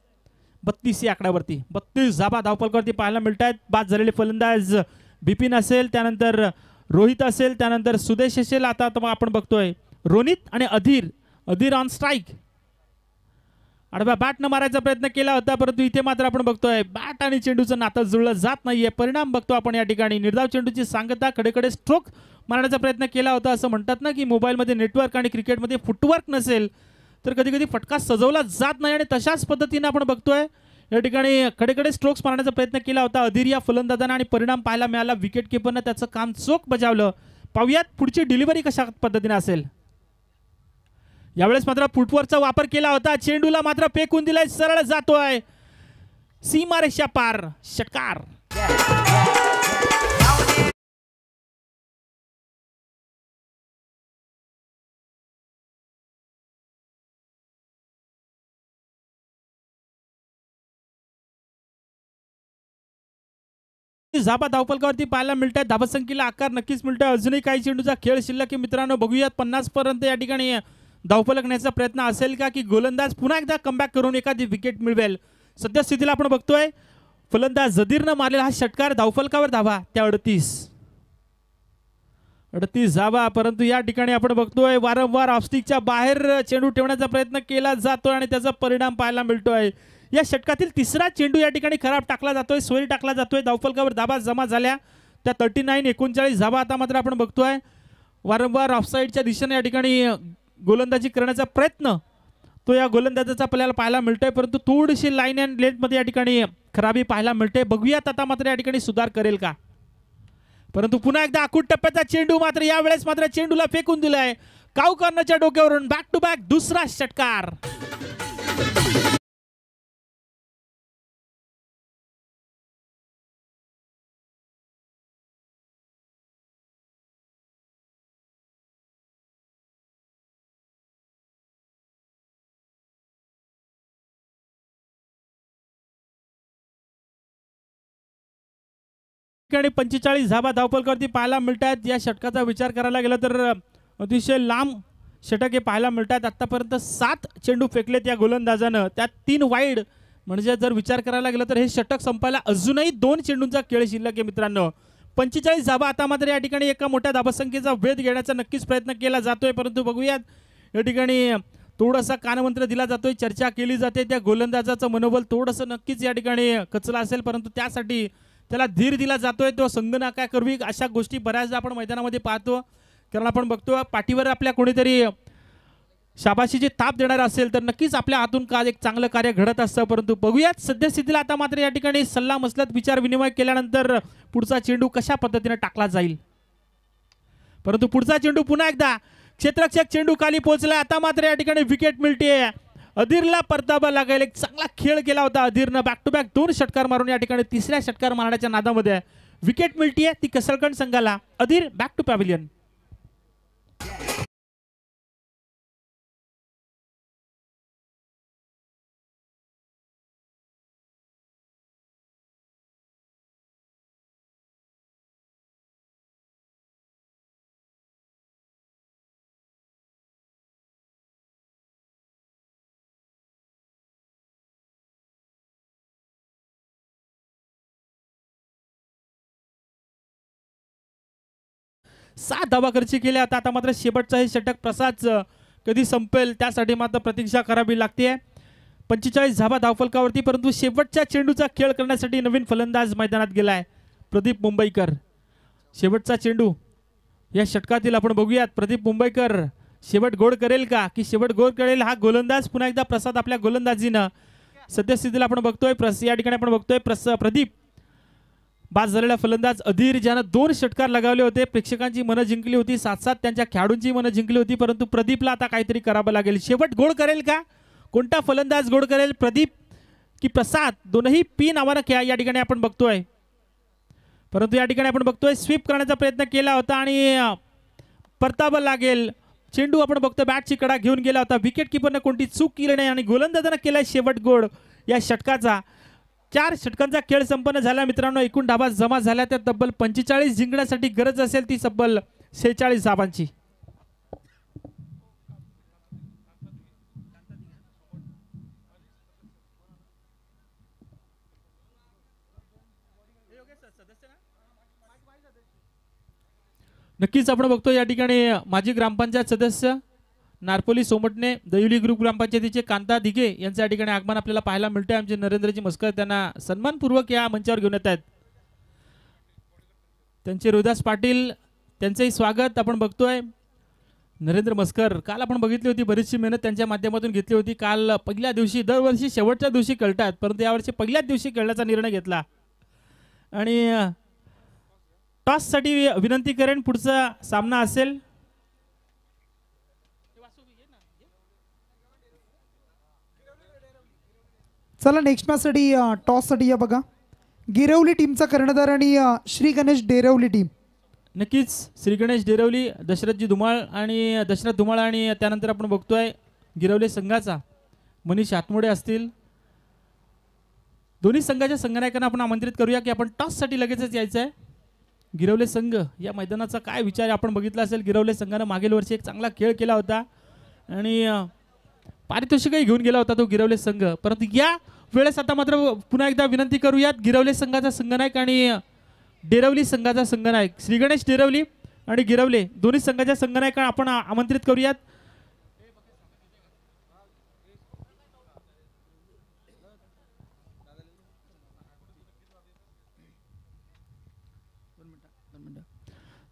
32 या आकड्यावरती. 32 धाबा धावफलकावरती पाहायला मिळत आहेत. बाद झालेले फलंदाज बिपिन असेल, त्यानंतर रोहित असेल, त्यानंतर सुदेश असेल. आता आपण बघतोय रोनित आणि अधीर ऑन स्ट्राईक. आडव्या बॅट न मारायचा प्रयत्न केला होता, परंतु इथे मात्र आपण बघतोय बॅट आणि चेंडूचं नातं जुळलं जात नाहीये. परिणाम बघतो आपण या ठिकाणी निर्धाव चेंडूची सांगता, कडेकडे स्ट्रोक मारण्याचा प्रयत्न केला होता. असं म्हणतात ना की मोबाईलमध्ये नेटवर्क आणि क्रिकेटमध्ये फुटवर्क नसेल तर कधी कधी फटका सजवला जात नाही आणि तशाच पद्धतीने आपण बघतोय या ठिकाणी कडेकडे स्ट्रोक्स मारण्याचा प्रयत्न केला होता अधीर या फलंदाजानं आणि परिणाम पाहायला मिळाला. विकेट किपरनं त्याचं काम चोख बजावलं. पाहूयात पुढची डिलिव्हरी कशा पद्धतीने असेल. यावेळेस मात्र फुटवर्कचा वापर केला होता. चेंडूला मात्र फेकून दिलाय, सरळ जातोय सीमारेषा पार. षटकार. झापा धावफलकावरती पाहायला मिळत आहे. धावसंख्येला आकार नक्कीच मिळतोय. अजूनही काही चेंडूचा खेळ शिल्लक आहे मित्रांनो. बघूयात 50 पर्यंत या ठिकाणी धावफलक नेण्याचा प्रयत्न असेल का, की गोलंदाज पुन्हा एकदा कमबॅक करून एखादी विकेट मिळवेल. सध्या स्थितीला आपण बघतोय फलंदाज जदीरनं मारलेला हा षटकार. धावफलकावर धावा त्या 38 धावा, परंतु या ठिकाणी आपण बघतोय वारंवार ऑफस्टिकच्या बाहेर चेंडू ठेवण्याचा प्रयत्न केला जातोय आणि त्याचा परिणाम पाहायला मिळतोय. या षटकातील तिसरा चेंडू या ठिकाणी खराब टाकला जातोय, सोयी टाकला जातोय. धावफलकावर धाबा जमा झाल्या त्या 39-39 धाबा. आता मात्र आपण बघतोय वारंवार ऑफसाईडच्या दिशेने या ठिकाणी गोलंदाजी करण्याचा प्रयत्न तो या गोलंदाजाचा आपल्याला पाहायला मिळतोय, परंतु थोडीशी लाईन अँड लेंथ मध्ये या ठिकाणी खराबी पाहायला मिळते. बघूयात आता मात्र या ठिकाणी सुधार करेल का. परंतु पुन्हा एकदा आखूट टप्प्याचा चेंडू मात्र यावेळेस मात्र चेंडूला फेकून दिलाय. काऊ कर्णच्या डोक्यावरून बॅक टू बॅक दुसरा षटकार. ठिकाणी 45 धाबा धावफलकावरती पाहायला मिळतात. या षटकाचा विचार करायला गेला तर अतिशय लांब षटक हे पाहायला मिळतात. आतापर्यंत 7 चेंडू फेकलेत या गोलंदाजानं, त्यात 3 वाईड. म्हणजे जर विचार करायला गेला तर हे षटक संपायला अजूनही 2 चेंडूंचा खेळ शिल्लक आहे मित्रांनो. 45 धाबा. आता मात्र या ठिकाणी एका मोठ्या धाबासंख्येचा वेध घेण्याचा नक्कीच प्रयत्न केला जातोय, परंतु बघूयात या ठिकाणी थोडासा कानमंत्र दिला जातोय, चर्चा केली जाते. त्या गोलंदाजाचं मनोबल थोडंसं नक्कीच या ठिकाणी कचला असेल, परंतु त्यासाठी त्याला धीर दिला जातोय. तो संगनाका करवी अशा गोष्टी बऱ्याचदा आपण मैदानामध्ये पाहतो, कारण आपण बघतो पाठीवर आपल्या कोणीतरी शाबाशीची ताप देणार असेल तर नक्कीच आपल्या हातून एक चांगलं कार्य घडत असतं. परंतु बघूयात सध्या स्थितीला आता मात्र या ठिकाणी सल्ला मसलत विचार विनिमय केल्यानंतर पुढचा चेंडू कशा पद्धतीने टाकला जाईल. परंतु पुढचा चेंडू पुन्हा एकदा क्षेत्ररक्षक चेंडू खाली पोहोचला. आता मात्र या ठिकाणी विकेट मिळते. अधीरला परतावा लागेल. एक चांगला खेळ केला होता अधीरनं. बॅक टू बॅक 2 षटकार मारून या ठिकाणी तिसऱ्या षटकार मारण्याच्या नादामध्ये विकेट मिळतीये ती कसरकंड संघाला. अधीर बॅक टू पॅव्हिलियन. सात धावा खर्ची केल्या. आता मात्र शेवटचा हे षटक प्रसाद कधी संपेल त्यासाठी मात्र प्रतीक्षा करावी लागते. 45 धावा धावफलकावरती, परंतु शेवटच्या चेंडूचा खेळ करण्यासाठी नवीन फलंदाज मैदानात गेलाय प्रदीप मुंबईकर. शेवटचा चेंडू या षटकातील आपण बघूयात. प्रदीप मुंबईकर शेवट गोड करेल का, की शेवट गोड करेल हा गोलंदाज पुन्हा एकदा प्रसाद आपल्या गोलंदाजीनं सद्यस्थितीला आपण बघतोय. या ठिकाणी आपण बघतोय प्रदीप बाद झालेला फलंदाज अधीर ज्यानं 2 षटकार लगावले होते, प्रेक्षकांची मनं जिंकली होती, साथ त्यांच्या खेळाडूंची मनं जिंकली होती. परंतु प्रदीपला आता काहीतरी करावं लागेल. शेवट गोड करेल का, कोणता फलंदाज गोड करेल, प्रदीप की प्रसाद? दोनही पी नावानं खेळा या ठिकाणी आपण बघतोय. परंतु या ठिकाणी आपण बघतोय स्वीप करण्याचा प्रयत्न केला होता आणि परतावं लागेल. चेंडू आपण बघतोय बॅटची कडा घेऊन गेला होता. विकेट किपरने कोणती चूक केली नाही आणि गोलंदाजानं केलाय शेवट गोड या षटकाचा. 4 षटकांचा खेळ संपन्न झाला मित्रांनो. एकूण धावा जमा झाल्या त्या तब्बल 45 जिंकण्यासाठी गरज असेल ती तब्बल 46 धावांची. नक्कीच आपण बघतो या ठिकाणी माजी ग्रामपंचायत सदस्य नारपोली सोमटणे, दैवली ग्रुप ग्रामपंचायतीचे कांता दिघे यांचं या ठिकाणी आगमन आपल्याला पाहायला मिळतंय. आमचे नरेंद्रजी मस्कर त्यांना सन्मानपूर्वक या मंचावर घेऊन येत आहेत. त्यांचे रोहिदास पाटील त्यांचंही स्वागत आपण बघतोय. नरेंद्र मस्कर काल आपण बघितली होती, बरीचशी मेहनत त्यांच्या माध्यमातून घेतली होती. काल पहिल्या दिवशी, दरवर्षी शेवटच्या दिवशी खेळतात, परंतु यावर्षी पहिल्याच दिवशी खेळण्याचा निर्णय घेतला. आणि टॉससाठी विनंती करेन, पुढचा सामना असेल चला नेक्स्ट मॅचसाठी टॉससाठी या बघा. गिरवली टीमचा कर्णधार आणि श्री गणेश डेरवली टीम. नक्कीच श्री गणेश डेरवली, दशरथजी धुमाळ आणि दशरथ धुमाळ आणि त्यानंतर आपण बघतोय गिरवली संघाचा मनीष आतमोडे असतील. दोन्ही संघाच्या संघनायकांना आपण आमंत्रित करूया की आपण टॉससाठी लगेचच यायचं आहे. गिरवले संघ या मैदानाचा काय विचार आपण बघितला असेल. गिरवले संघानं मागील वर्षी एक चांगला खेळ केला होता आणि पारितोषिकही घेऊन गेला होता तो गिरवले संघ. परंतु या वेळेस आता मात्र पुन्हा एकदा विनंती करूयात, गिरवले संघाचा संघनायक आणि डेरवली संघाचा संघनायक श्री गणेश डेरवली आणि गिरवले दोन्ही संघाच्या संघनायकांना आपण आमंत्रित करूयात.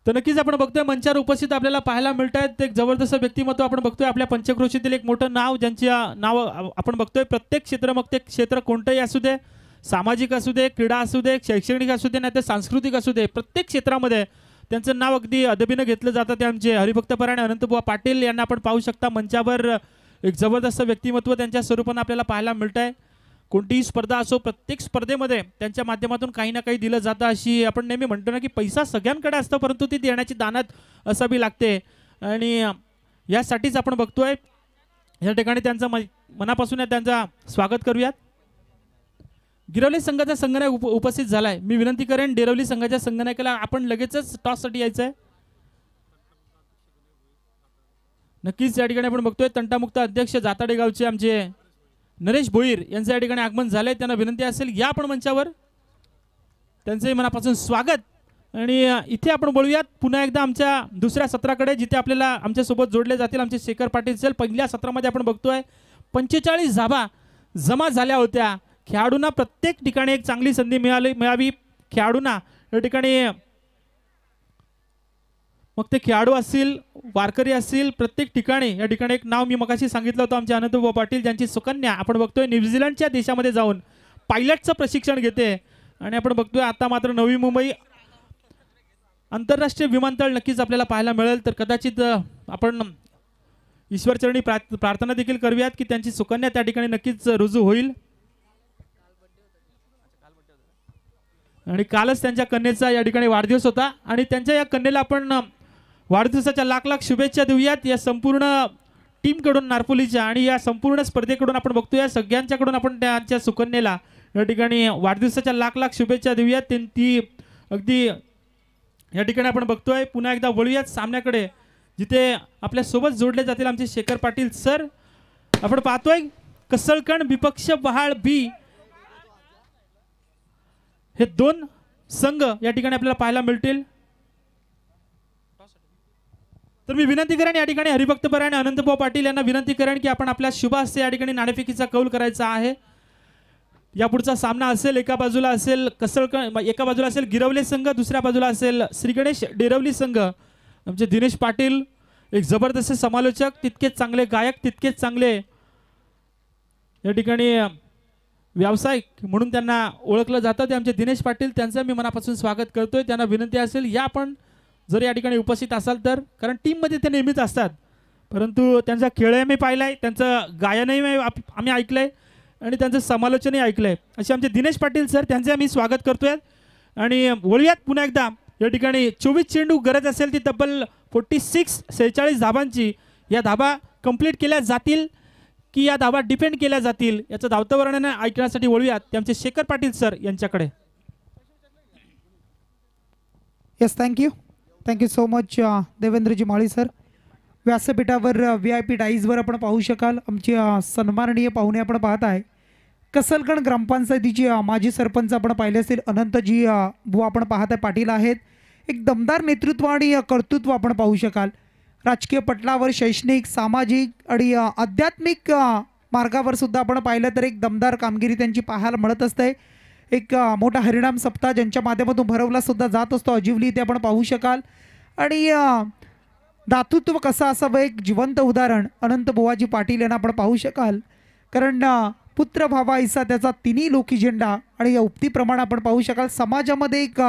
तर नक्कीच आपण बघतोय मंचावर उपस्थित आपल्याला पाहायला मिळत आहेत एक जबरदस्त व्यक्तिमत्व. आपण बघतोय आपल्या पंचक्रोशीतील एक मोठं नाव, ज्यांच्या नाव आपण बघतोय प्रत्येक क्षेत्र, मग ते क्षेत्र कोणतंही असू दे, सामाजिक असू दे, क्रीडा असू दे, शैक्षणिक असू दे, नाही तर सांस्कृतिक असू दे, प्रत्येक क्षेत्रामध्ये त्यांचं नाव अगदी अदबीनं घेतलं जातं. ते आमचे हरिभक्तपरायण अनंतबुवा पाटील यांना आपण पाहू शकता मंचावर. एक जबरदस्त व्यक्तिमत्व त्यांच्या स्वरूपानं आपल्याला पाहायला मिळत आहे. कोणतीही स्पर्धा असो, प्रत्येक स्पर्धेमध्ये त्यांच्या माध्यमातून काही ना काही दिलं जातं. अशी आपण नेहमी म्हणतो ना की पैसा सगळ्यांकडे असतो, परंतु ती देण्याची दानत असावी लागते. आणि यासाठीच आपण बघतोय या ठिकाणी त्यांचं मनापासून त्यांचा स्वागत करूयात. गिरवली संघाचा संघनायक उपस्थित झालाय. मी विनंती करेन डेरवली संघाच्या संघनायकाला आपण लगेचच टॉससाठी यायचं आहे. नक्कीच या ठिकाणी आपण बघतोय तंटामुक्त अध्यक्ष जाताडे गावचे आमचे नरेश भोईर यांचं या ठिकाणी आगमन झालंय. त्यांना विनंती असेल या आपण मंचावर, त्यांचंही मनापासून स्वागत. आणि इथे आपण बोलूयात पुन्हा एकदा आमच्या दुसऱ्या सत्राकडे, जिथे आपल्याला आमच्यासोबत जोडले जातील आमचे शेखर पाटील सर. पहिल्या सत्रामध्ये आपण बघतोय 45 धावा जमा झाल्या होत्या. खेळाडूंना प्रत्येक ठिकाणी एक चांगली संधी मिळावी. खेळाडूंना या ठिकाणी, मग ते खेळाडू असतील, वारकरी असतील, प्रत्येक ठिकाणी या ठिकाणी एक नाव मी मगाशी सांगितलं होतं आमचे अनंतबुवा पाटील, ज्यांची सुकन्या आपण बघतोय न्यूझीलंडच्या देशामध्ये जाऊन पायलटचं प्रशिक्षण घेते. आणि आपण बघतोय आता मात्र नवी मुंबई आंतरराष्ट्रीय विमानतळ नक्कीच आपल्याला पाहायला मिळेल. तर कदाचित आपण ईश्वरचरणी प्रार्थना देखील करूयात की त्यांची सुकन्या त्या ठिकाणी नक्कीच रुजू होईल. आणि कालच त्यांच्या कन्येचा या ठिकाणी वाढदिवस होता आणि त्यांच्या या कन्येला आपण वाढदिवसाच्या लाख लाख शुभेच्छा देऊयात. या संपूर्ण टीमकडून नारपोलीच्या आणि या संपूर्ण स्पर्धेकडून आपण बघतो या सगळ्यांच्याकडून आपण त्यांच्या सुकन्येला या ठिकाणी वाढदिवसाच्या लाख लाख शुभेच्छा देऊयात. ती अगदी या ठिकाणी आपण बघतोय. पुन्हा एकदा वळूयात सामन्याकडे जिथे आपल्या सोबत जोडले जातील आमचे शेखर पाटील सर. आपण पाहतोय कसळकण विपक्ष बहाळ बी हे दोन संघ या ठिकाणी आपल्याला पाहायला मिळतील. तर मी विनंती करेन या ठिकाणी हरिभक्त परायण अनंतभाऊ पाटील यांना विनंती करेन की आपण आपल्या शुभ हस्ते या ठिकाणी नाणेफेकीचा कौल करायचा आहे. या पुढचा सामना असेल एका बाजूला असेल कसळकण, एका बाजूला असेल गिरवले संघ, दुसऱ्या बाजूला असेल श्री गणेश डेरवली संघ. आमचे दिनेश पाटील एक जबरदस्त समालोचक, तितकेच चांगले गायक, तितकेच चांगले या ठिकाणी व्यावसायिक म्हणून त्यांना ओळखलं जातं. ते आमचे दिनेश पाटील, त्यांचं मी मनापासून स्वागत करतोय. त्यांना विनंती असेल या आपण जर या ठिकाणी उपस्थित असाल तर, कारण टीममध्ये ते नेहमीच असतात, परंतु त्यांचा खेळही मी पाहिलाय, त्यांचं गायनही आम्ही ऐकलंय आणि त्यांचं समालोचनही ऐकलंय. असे आमचे दिनेश पाटील सर, त्यांचे आम्ही स्वागत करतोय. आणि वळूयात पुन्हा एकदा या ठिकाणी 24 चेंडू गरज असेल ती तब्बल 46 धाबांची. या धाबा कंप्लीट केल्या जातील की या धाबा डिपेंड केल्या जातील याचं धावतं वर्णन ऐकण्यासाठी वळूयात ते आमचे शेखर पाटील सर यांच्याकडे. येस, थँक्यू सो मच देवेंद्रजी माळी सर. व्यासपीठावर VIP डाईजवर आपण पाहू शकाल आमचे सन्माननीय पाहुणे आपण पाहत आहे. कसलगण ग्रामपंचायतीची माजी सरपंच आपण पाहिले असेल अनंतजी बुवा आपण पाहत आहे पाटील आहेत. एक दमदार नेतृत्व आणि कर्तृत्व आपण पाहू शकाल. राजकीय पटलावर शैक्षणिक, सामाजिक आणि आध्यात्मिक मार्गावर सुद्धा आपण पाहिलं तर एक दमदार कामगिरी त्यांची पाहायला मिळत असते. एक मोठा हरिणाम सप्ताह ज्यांच्या माध्यमातून भरवला सुद्धा जात असतो अजिवली ते आपण पाहू शकाल. आणि दातृत्व कसं असावं एक जिवंत उदाहरण अनंत बुवाजी पाटील यांना आपण पाहू शकाल. कारण पुत्र भावा ऐसा त्याचा तिन्ही लोकी झेंडा. आणि या उक्तीप्रमाणे आपण पाहू शकाल समाजामध्ये एक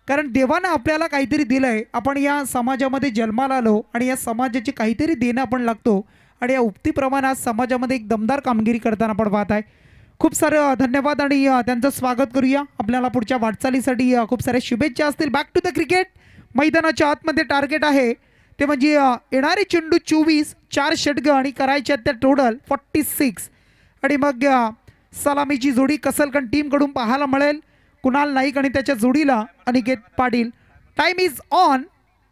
कारण देवानं आपल्याला काहीतरी दिलं आहे, आपण या समाजामध्ये जन्माला आलो आणि या समाजाची काहीतरी देणं आपण लागतो. आणि या उक्तीप्रमाणे आज समाजामध्ये एक दमदार कामगिरी करताना आपण पाहत आहे. खूप सारं धन्यवाद आणि त्यांचं स्वागत करूया. आपल्याला पुढच्या वाटचालीसाठी खूप साऱ्या शुभेच्छा असतील. Back to the cricket. मैदानाच्या आतमध्ये टार्गेट आहे ते म्हणजे येणारे चेंडू 24, 4 षटकं आणि करायच्या त्या टोटल 46. आणि मग सलामीची जोडी कसलकण टीमकडून पाहायला मिळेल. कुणाल नाईक आणि त्याच्या जोडीला Aniket Patil. Time is on.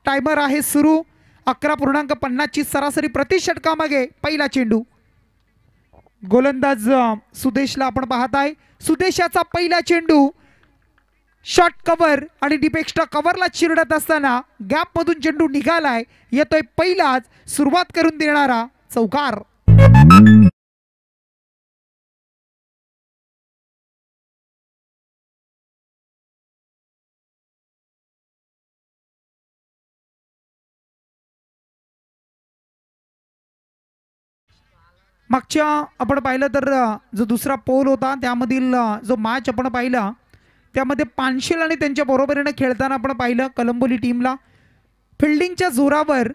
Timer आहे सुरू. 11.50 सरासरी प्रति षटकामागे पहिला चेंडू. गोलंदाज सुदेशला आपण पाहत आहे. सुदेशाचा पहिला चेंडू शॉर्ट कव्हर आणि डीप एक्स्ट्रा कव्हरला चिरडत असताना गॅपमधून चेंडू निघालाय. येतोय पहिलाच सुरुवात करून देणारा चौकार. मागच्या आपण पाहिलं तर जो दुसरा पोल होता त्यामधील जो मॅच आपण पाहिला त्यामध्ये पानशील आणि त्यांच्या बरोबरीने खेळताना आपण पाहिलं कलंबोली टीमला फिल्डिंगच्या जोरावर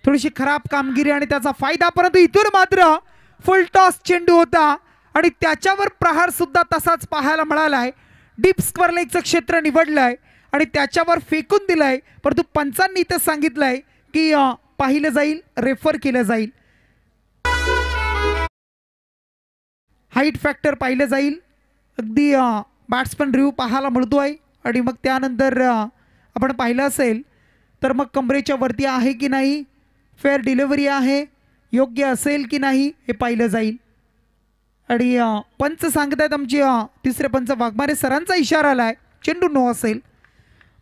थोडीशी खराब कामगिरी आणि त्याचा फायदा. परंतु इथून मात्र फुल टॉस चेंडू होता आणि त्याच्यावर प्रहार सुद्धा तसाच पाहायला मिळालाय. डीप स्क्वेअर लेगचं क्षेत्र निवडलंय आणि त्याच्यावर फेकून दिलंय. परंतु पंचांनी इथं सांगितलंय की पाहिलं जाईल, रेफर केलं जाईल. हाईट फॅक्टर पाहिलं जाईल. अगदी बॅट्समन रिव्ह्यू पाहायला मिळतो आहे. आणि मग त्यानंतर आपण पाहिलं असेल तर मग कमरेच्या वरती आहे की नाही, फेअर डिलिव्हरी आहे, योग्य असेल की नाही हे पाहिलं जाईल. आणि पंच सांगत आहेत आमचे तिसरे पंच वाघमारे सरांचा इशारा आला आहे चेंडू नो असेल.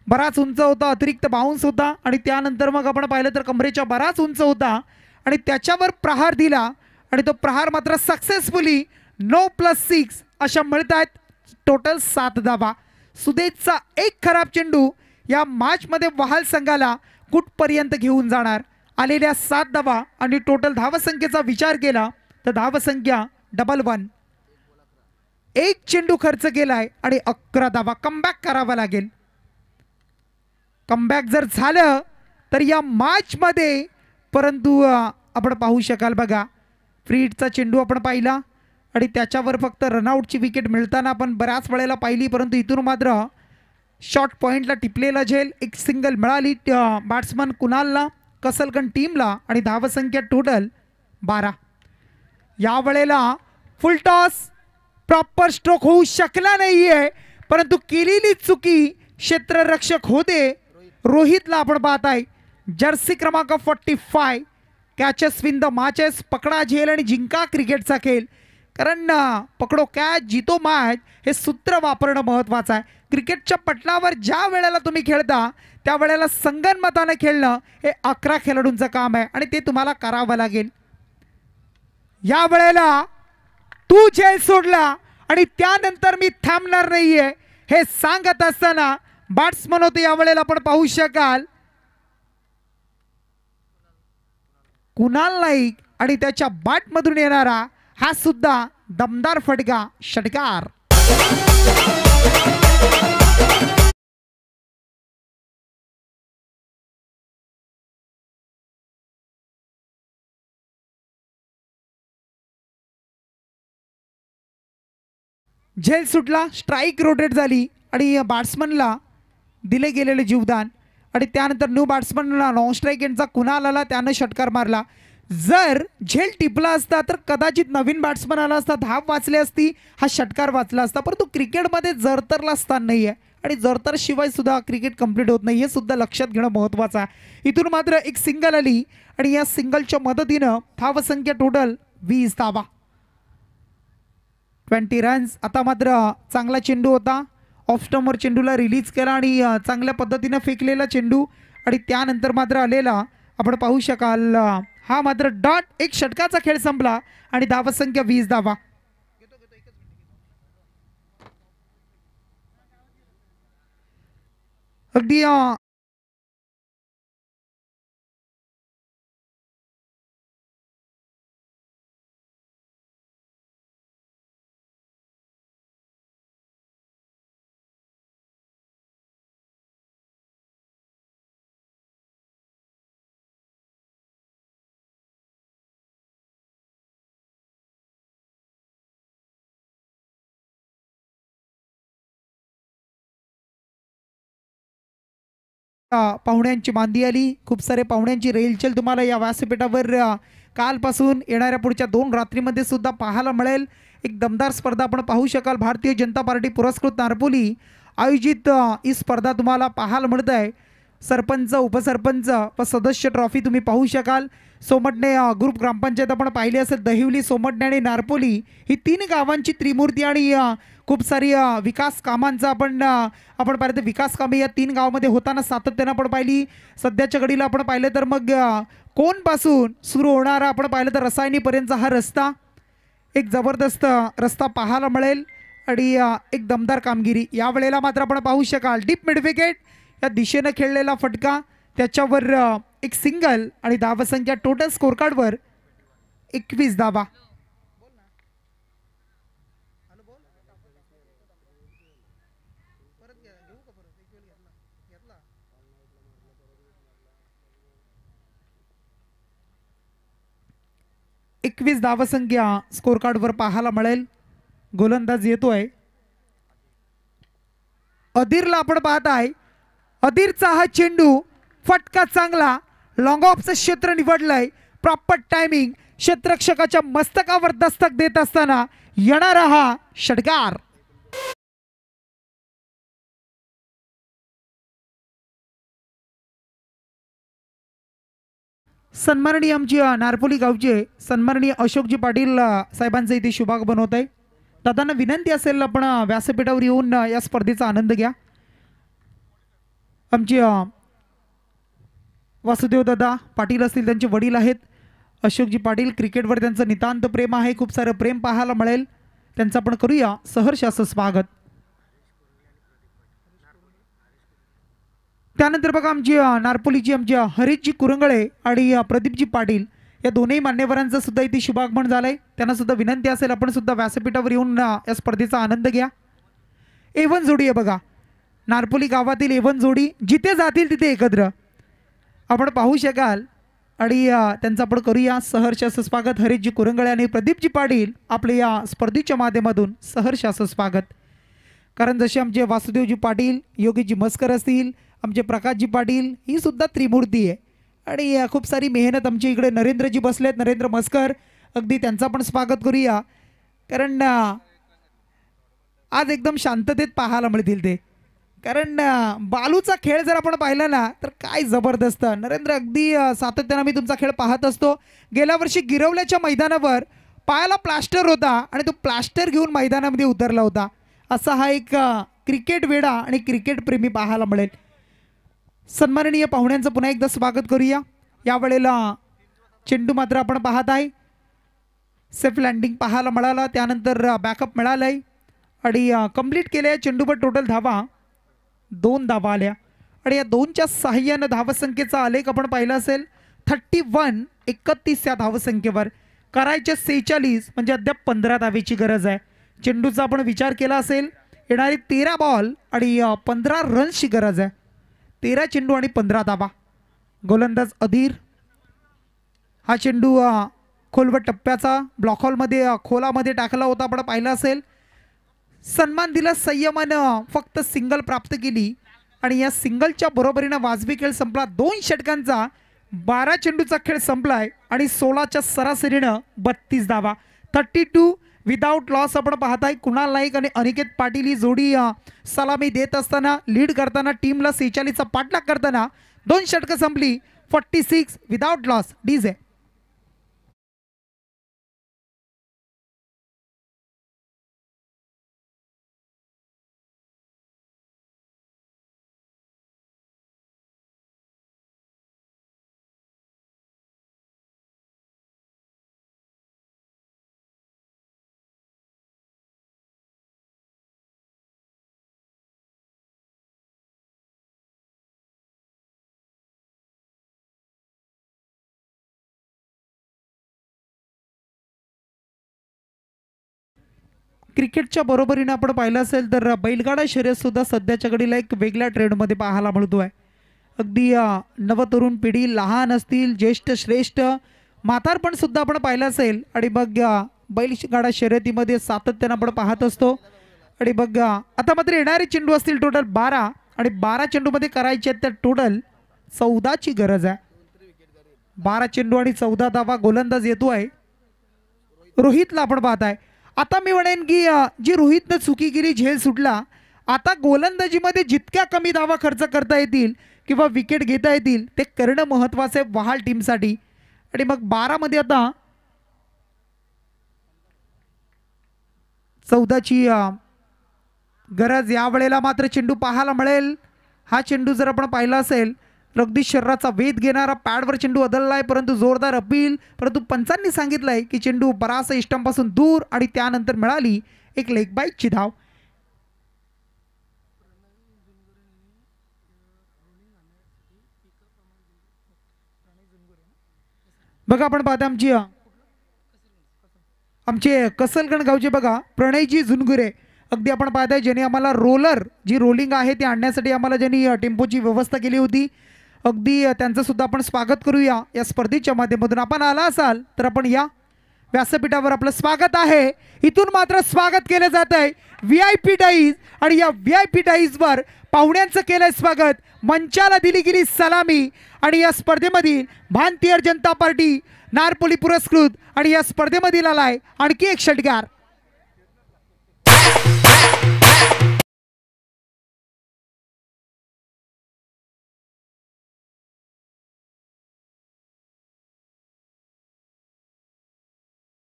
बराच उंच होता, अतिरिक्त बाउन्स होता आणि त्यानंतर मग आपण पाहिलं तर कमरेच्या बराच उंच होता आणि त्याच्यावर प्रहार दिला आणि तो प्रहार मात्र सक्सेसफुली 9+6 अशा मिळत आहेत. टोटल 7 धावा. सुदेशचा एक खराब चेंडू या मॅचमध्ये वहाल संघाला कुठपर्यंत घेऊन जाणार. आलेल्या 7 धावा आणि टोटल धावसंख्येचा विचार केला तर धावसंख्या 11. एक चेंडू खर्च केलाय आणि 11 धावा. कमबॅक करावा लागेल. कमबॅक जर झालं तर या मॅचमध्ये, परंतु आपण पाहू शकाल बघा फ्रीडचा चेंडू आपण पाहिला आणि त्याच्यावर फक्त रनआउटची विकेट मिळताना आपण बऱ्याच वेळेला पाहिली. परंतु इथून मात्र शॉर्ट पॉईंटला टिपलेला झेल, एक सिंगल मिळाली बॅट्समन कुणालला, कसलगण टीमला आणि धावसंख्या टोटल 12. यावेळेला फुल टॉस प्रॉपर स्ट्रोक होऊ शकला नाहीये, परंतु केलेली चुकी क्षेत्ररक्षक होते रोहितला आपण पाहत आहे. जर्सी क्रमांक 45 कॅचेस विन द मॅचेस, पकडा झेल आणि जिंका क्रिकेटचा खेळ. कारण पकडो कॅच जितो मॅच हे सूत्र वापरणं महत्त्वाचं आहे. क्रिकेटच्या पटलावर ज्या वेळेला तुम्ही खेळता त्यावेळेला संगनमताने खेळणं हे 11 खेळाडूंचं काम आहे आणि ते तुम्हाला करावं लागेल. या वेळेला तू झेल सोडला आणि त्यानंतर मी थांबणार नाहीये हे सांगत असताना बॅट्समन होते. यावेळेला आपण पाहू शकाल कुणाल नाईक आणि त्याच्या बॅटमधून येणारा हा सुद्धा दमदार फटका, षटकार. झेल सुटला, स्ट्राईक रोटेट झाली आणि बॅट्समनला दिले गेलेले जीवदान आणि त्यानंतर न्यू बॅट्समनला नॉन स्ट्राईक यांचा कुणाल आला, त्यानं षटकार मारला. जर झेल टिपला असता तर कदाचित नवीन बॅट्समन आला असता, धाव वाचली असती, हा षटकार वाचला असता. परंतु क्रिकेटमध्ये जरतरला स्थान नाही आहे आणि जरतर शिवाय सुद्धा क्रिकेट कंप्लीट होत नाही, हे सुद्धा लक्षात घेणं महत्त्वाचं आहे. इथून मात्र एक सिंगल आली आणि या सिंगलच्या मदतीनं धावसंख्या टोटल 20 धावा, 20 रन्स. आता मात्र चांगला चेंडू होता, ऑफ स्टंपवर चेंडूला रिलीज केला आणि चांगल्या पद्धतीनं फेकलेला चेंडू आणि त्यानंतर मात्र आलेला आपण पाहू शकाल हा मात्र डॉट, एक षटकाचा खेळ संपला आणि धावसंख्या 20 धावा. अगदी पाहुण्यांची मांदी आली, खूप सारे पाहुण्यांची रेलचेल तुम्हाला या व्यासपीठावर कालपासून येणाऱ्या पुढच्या 2 रात्रीमध्ये सुद्धा पाहायला मिळेल. एक दमदार स्पर्धा आपण पाहू शकाल. भारतीय जनता पार्टी पुरस्कृत नारपोली आयोजित ही स्पर्धा तुम्हाला पाहायला मिळत आहे. सरपंच, उपसरपंच व सदस्य ट्रॉफी तुम्ही पाहू शकाल. सोमटणे ग्रुप ग्रामपंचायत आपण पाहिली असेल. दहिवली, सोमटणे आणि नारपोली ही 3 गावांची त्रिमूर्ती आणि खूप सारी विकास कामांचा आपण पाहिलं तर विकास कामे या 3 गावामध्ये होताना सातत्यानं आपण पाहिली. सध्याच्या घडीला आपण पाहिलं तर मग कोणपासून सुरू होणारा आपण पाहिलं तर रसायनीपर्यंतचा हा रस्ता, एक जबरदस्त रस्ता पाहायला मिळेल आणि एक दमदार कामगिरी. यावेळेला मात्र आपण पाहू शकाल डीप मिड विकेट या दिशेनं खेळलेला फटका, त्याच्यावर एक सिंगल आणि धावसंख्या टोटल स्कोर कार्डवर 21 धावा. एकवीस धावसंख्या स्कोर कार्डवर पाहायला मिळेल. गोलंदाज येतोय अधीरला आपण पाहत आहे. अधीरचा हा चेंडू फटका चांगला, लॉंग ऑफचं क्षेत्र निवडलंय, प्रॉपर टायमिंग, क्षेत्ररक्षकाच्या मस्तकावर दस्तक देत असताना येणारा हा षटकार. सन्माननीय आमची नारपोली गावचे सन्माननीय अशोकजी पाटील साहेबांचं इथे शुभागमन होत आहे. दादांना विनंती असेल आपण व्यासपीठावर येऊन या स्पर्धेचा आनंद घ्या. आमची वासुदेव दादा पाटील असतील, त्यांचे वडील आहेत अशोकजी पाटील. क्रिकेटवर त्यांचं नितांत प्रेम आहे, खूप सारं प्रेम पाहायला मिळेल. त्यांचं आपण करूया सहर्ष असं स्वागत. त्यानंतर बघा आमची नारपोलीची आमची हरीशजी कुरंगळे आणि प्रदीपजी पाटील या दोन्ही मान्यवरांचं सुद्धा इथे शुभागमन झालंय. त्यांना सुद्धा विनंती असेल आपण सुद्धा व्यासपीठावर येऊन या स्पर्धेचा आनंद घ्या. एवन जोडी आहे बघा, नारपोली गावातील एवन जोडी, जिथे जातील तिथे एकत्र आपण पाहू शकाल आणि त्यांचं आपण करूया सहर्ष असं स्वागत. हरीशजी कुरंगळे आणि प्रदीपजी पाटील आपल्या या स्पर्धेच्या माध्यमातून सहर्ष असं स्वागत. कारण जसे आमचे वासुदेवजी पाटील, योगीजी मस्कर असतील, आमचे प्रकाशजी पाटील, ही सुद्धा त्रिमूर्ती आहे. आणि खूप सारी मेहनत आमची इकडे नरेंद्रजी बसलेत, नरेंद्र मस्कर, अगदी त्यांचा पण स्वागत करूया. कारण आज एकदम शांततेत पाहायला मिळतील ते. कारण बालूचा खेळ जर आपण पाहिला ना तर काय जबरदस्त. नरेंद्र, अगदी सातत्यानं मी तुमचा खेळ पाहत असतो. गेल्या वर्षी गिरवल्याच्या मैदानावर पायाला प्लास्टर होता आणि तो प्लास्टर घेऊन मैदानामध्ये उतरला होता. असा हा एक क्रिकेट वेडा आणि क्रिकेट प्रेमी पाहायला मिळेल. सन्माननीय पाहुण्यांचं पुन्हा एकदा स्वागत करूया. यावेळेला चेंडू मात्र आपण पाहत आहे सेफ लँडिंग पाहायला मिळाला, त्यानंतर बॅकअप मिळाला आहे आणि कंप्लीट केले. चेंडूवर टोटल धावा 2 धावा आल्या आणि या 2च्या साहाय्यानं धावसंख्येचा आलेख आपण पाहिला असेल. 31 31 या धावसंख्येवर करायच्या 46 म्हणजे अद्याप 15 धावेची गरज आहे. चेंडूचा आपण विचार केला असेल येणारी 13 बॉल आणि 15 रन्सची गरज आहे. 13 चेंडू आणि 15 धावा. गोलंदाज अधीर. हा चेंडू खोलवट टप्प्याचा ब्लॉक हॉलमध्ये खोलामध्ये टाकला होता, आपण पाहिला असेल. सन्मान दिला, संयमानं फक्त सिंगल प्राप्त केली आणि या सिंगलच्या बरोबरीनं वाजवी खेळ संपला. 2 षटकांचा 12 चेंडूचा खेळ संपलाय आणि 16च्या सरासरीनं 32 धावा. 32 विदाउट लॉस आपण पाहताय. कुणाल नाईक आणि अनिकेत पाटील ही जोडी सलामी देत असताना, लीड करताना, टीमला 46चा पाठलाग करताना 2 षटकं संपली. 46 विदाउट लॉस. डीजे क्रिकेटच्या बरोबरीने आपण पाहिलं असेल तर बैलगाडा शर्यत सुद्धा सध्याच्या घडीला एक वेगळ्या ट्रेंडमध्ये पाहायला मिळतो आहे. अगदी नवतरुण पिढी, लहान असतील, ज्येष्ठ, श्रेष्ठ, म्हातारपण सुद्धा आपण पाहिलं असेल. आणि मग बैलगाडा शर्यतीमध्ये सातत्यानं आपण पाहत असतो. आणि मग आता मात्र येणारे चेंडू असतील टोटल 12 आणि 12 चेंडूमध्ये करायचे आहेत तर टोटल 14ची गरज आहे. 12 चेंडू आणि 14 धावा. गोलंदाज येतो आहे रोहितला आपण पाहत आहे. आता मी म्हणेन की जी रोहितनं चुकी केली, झेल सुटला. आता गोलंदाजीमध्ये जितक्या कमी धावा खर्च करता येतील किंवा विकेट घेता येतील ते करणं महत्त्वाचं आहे वहाल टीमसाठी. आणि मग 12 मध्ये आता 14ची गरज. यावेळेला मात्र चेंडू पाहायला मिळेल. हा चेंडू जर आपण पाहिला असेल तर अगदी शरीराचा वेध घेणारा पॅडवर चेंडू बदलला आहे, परंतु जोरदार अपील. परंतु पंचांनी सांगितलंय की चेंडू बराचसा इष्टांपासून दूर आणि त्यानंतर मिळाली एक लेग बाईटची धाव. बघा आपण पाहता आमचे कसलगण गावचे बघा प्रणयजी झुनगुरे, अगदी आपण पाहताय ज्यांनी आम्हाला रोलर जी रोलिंग आहे ती आणण्यासाठी आम्हाला ज्यांनी टेम्पोची व्यवस्था केली होती. अगदी त्यांचं सुद्धा आपण स्वागत करूया या स्पर्धेच्या माध्यमातून. आपण आला असाल तर आपण या व्यासपीठावर आपलं स्वागत आहे. इथून मात्र स्वागत केलं जात आहे VIP डाईज आणि या VIP डाईजवर पाहुण्यांचं केलंय स्वागत. मंचाला दिली गेली सलामी आणि या स्पर्धेमधील भारतीय जनता पार्टी नारपोली पुरस्कृत आणि या स्पर्धेमधील आलाय आणखी एक षटकार.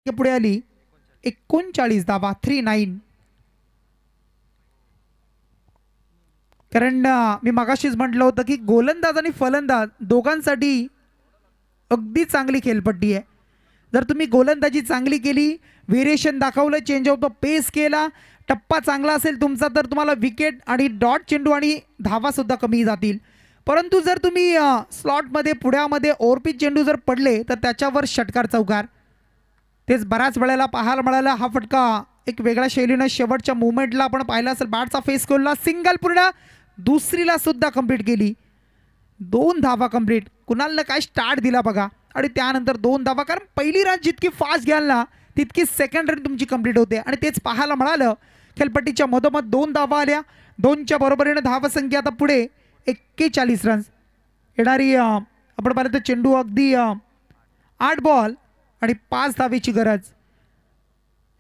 पुढे आली 39 धावा. 39. कारण मी मगाशीच म्हटलं होतं की गोलंदाज आणि फलंदाज दोघांसाठी अगदी चांगली खेळपट्टी आहे. जर तुम्ही गोलंदाजी चांगली केली, व्हेरिएशन दाखवलं, चेंज ऑफ द पेस केला, टप्पा चांगला असेल तुमचा तर तुम्हाला विकेट आणि डॉट चेंडू आणि धावा सुद्धा कमी जातील. परंतु जर तुम्ही स्लॉटमध्ये पुढ्यामध्ये ओव्हरपिच चेंडू जर पडले तर त्याच्यावर षटकार चौकार. तेच बऱ्याच वेळेला पाहायला मिळाला. हा फटका एक वेगळ्या शैलीनं शेवटच्या मुवमेंटला आपण पाहिला असेल. बॅटचा फेस खोलला, सिंगल पूर्ण, दुसरीला सुद्धा कंप्लीट केली. 2 धावा कंप्लीट. कुणालनं काय स्टार्ट दिला बघा आणि त्यानंतर 2 धावा. कारण पहिली रन जितकी फास्ट घ्याल ना तितकी सेकंड रन तुमची कंप्लीट होते. आणि तेच पाहायला मिळालं खेळपट्टीच्या मधोमध 2 धावा आल्या. 2च्या बरोबरीने धावसंख्या आता पुढे 41 रन्स. येणारी आपण पाहिलं तर चेंडू अगदी 8 बॉल आणि 5 धावेची गरज.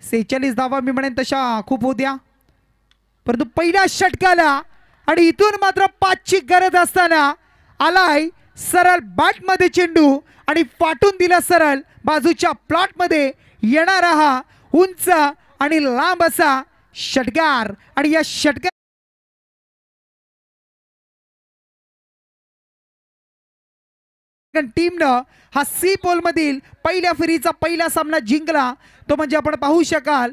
46 धावा मी म्हणेन तशा खूप होत्या, परंतु पहिल्या षटकाला आणि इथून मात्र 5ची गरज असताना आलाय सरळ बॅटमध्ये चेंडू आणि फाटून दिला सरळ बाजूच्या प्लॉटमध्ये येणारा हा उंच आणि लांब असा षटकार. आणि या षटकार टीमनं हा सी पोल मधील पहिल्या फेरीचा पहिला सामना जिंकला. तो म्हणजे आपण पाहू शकाल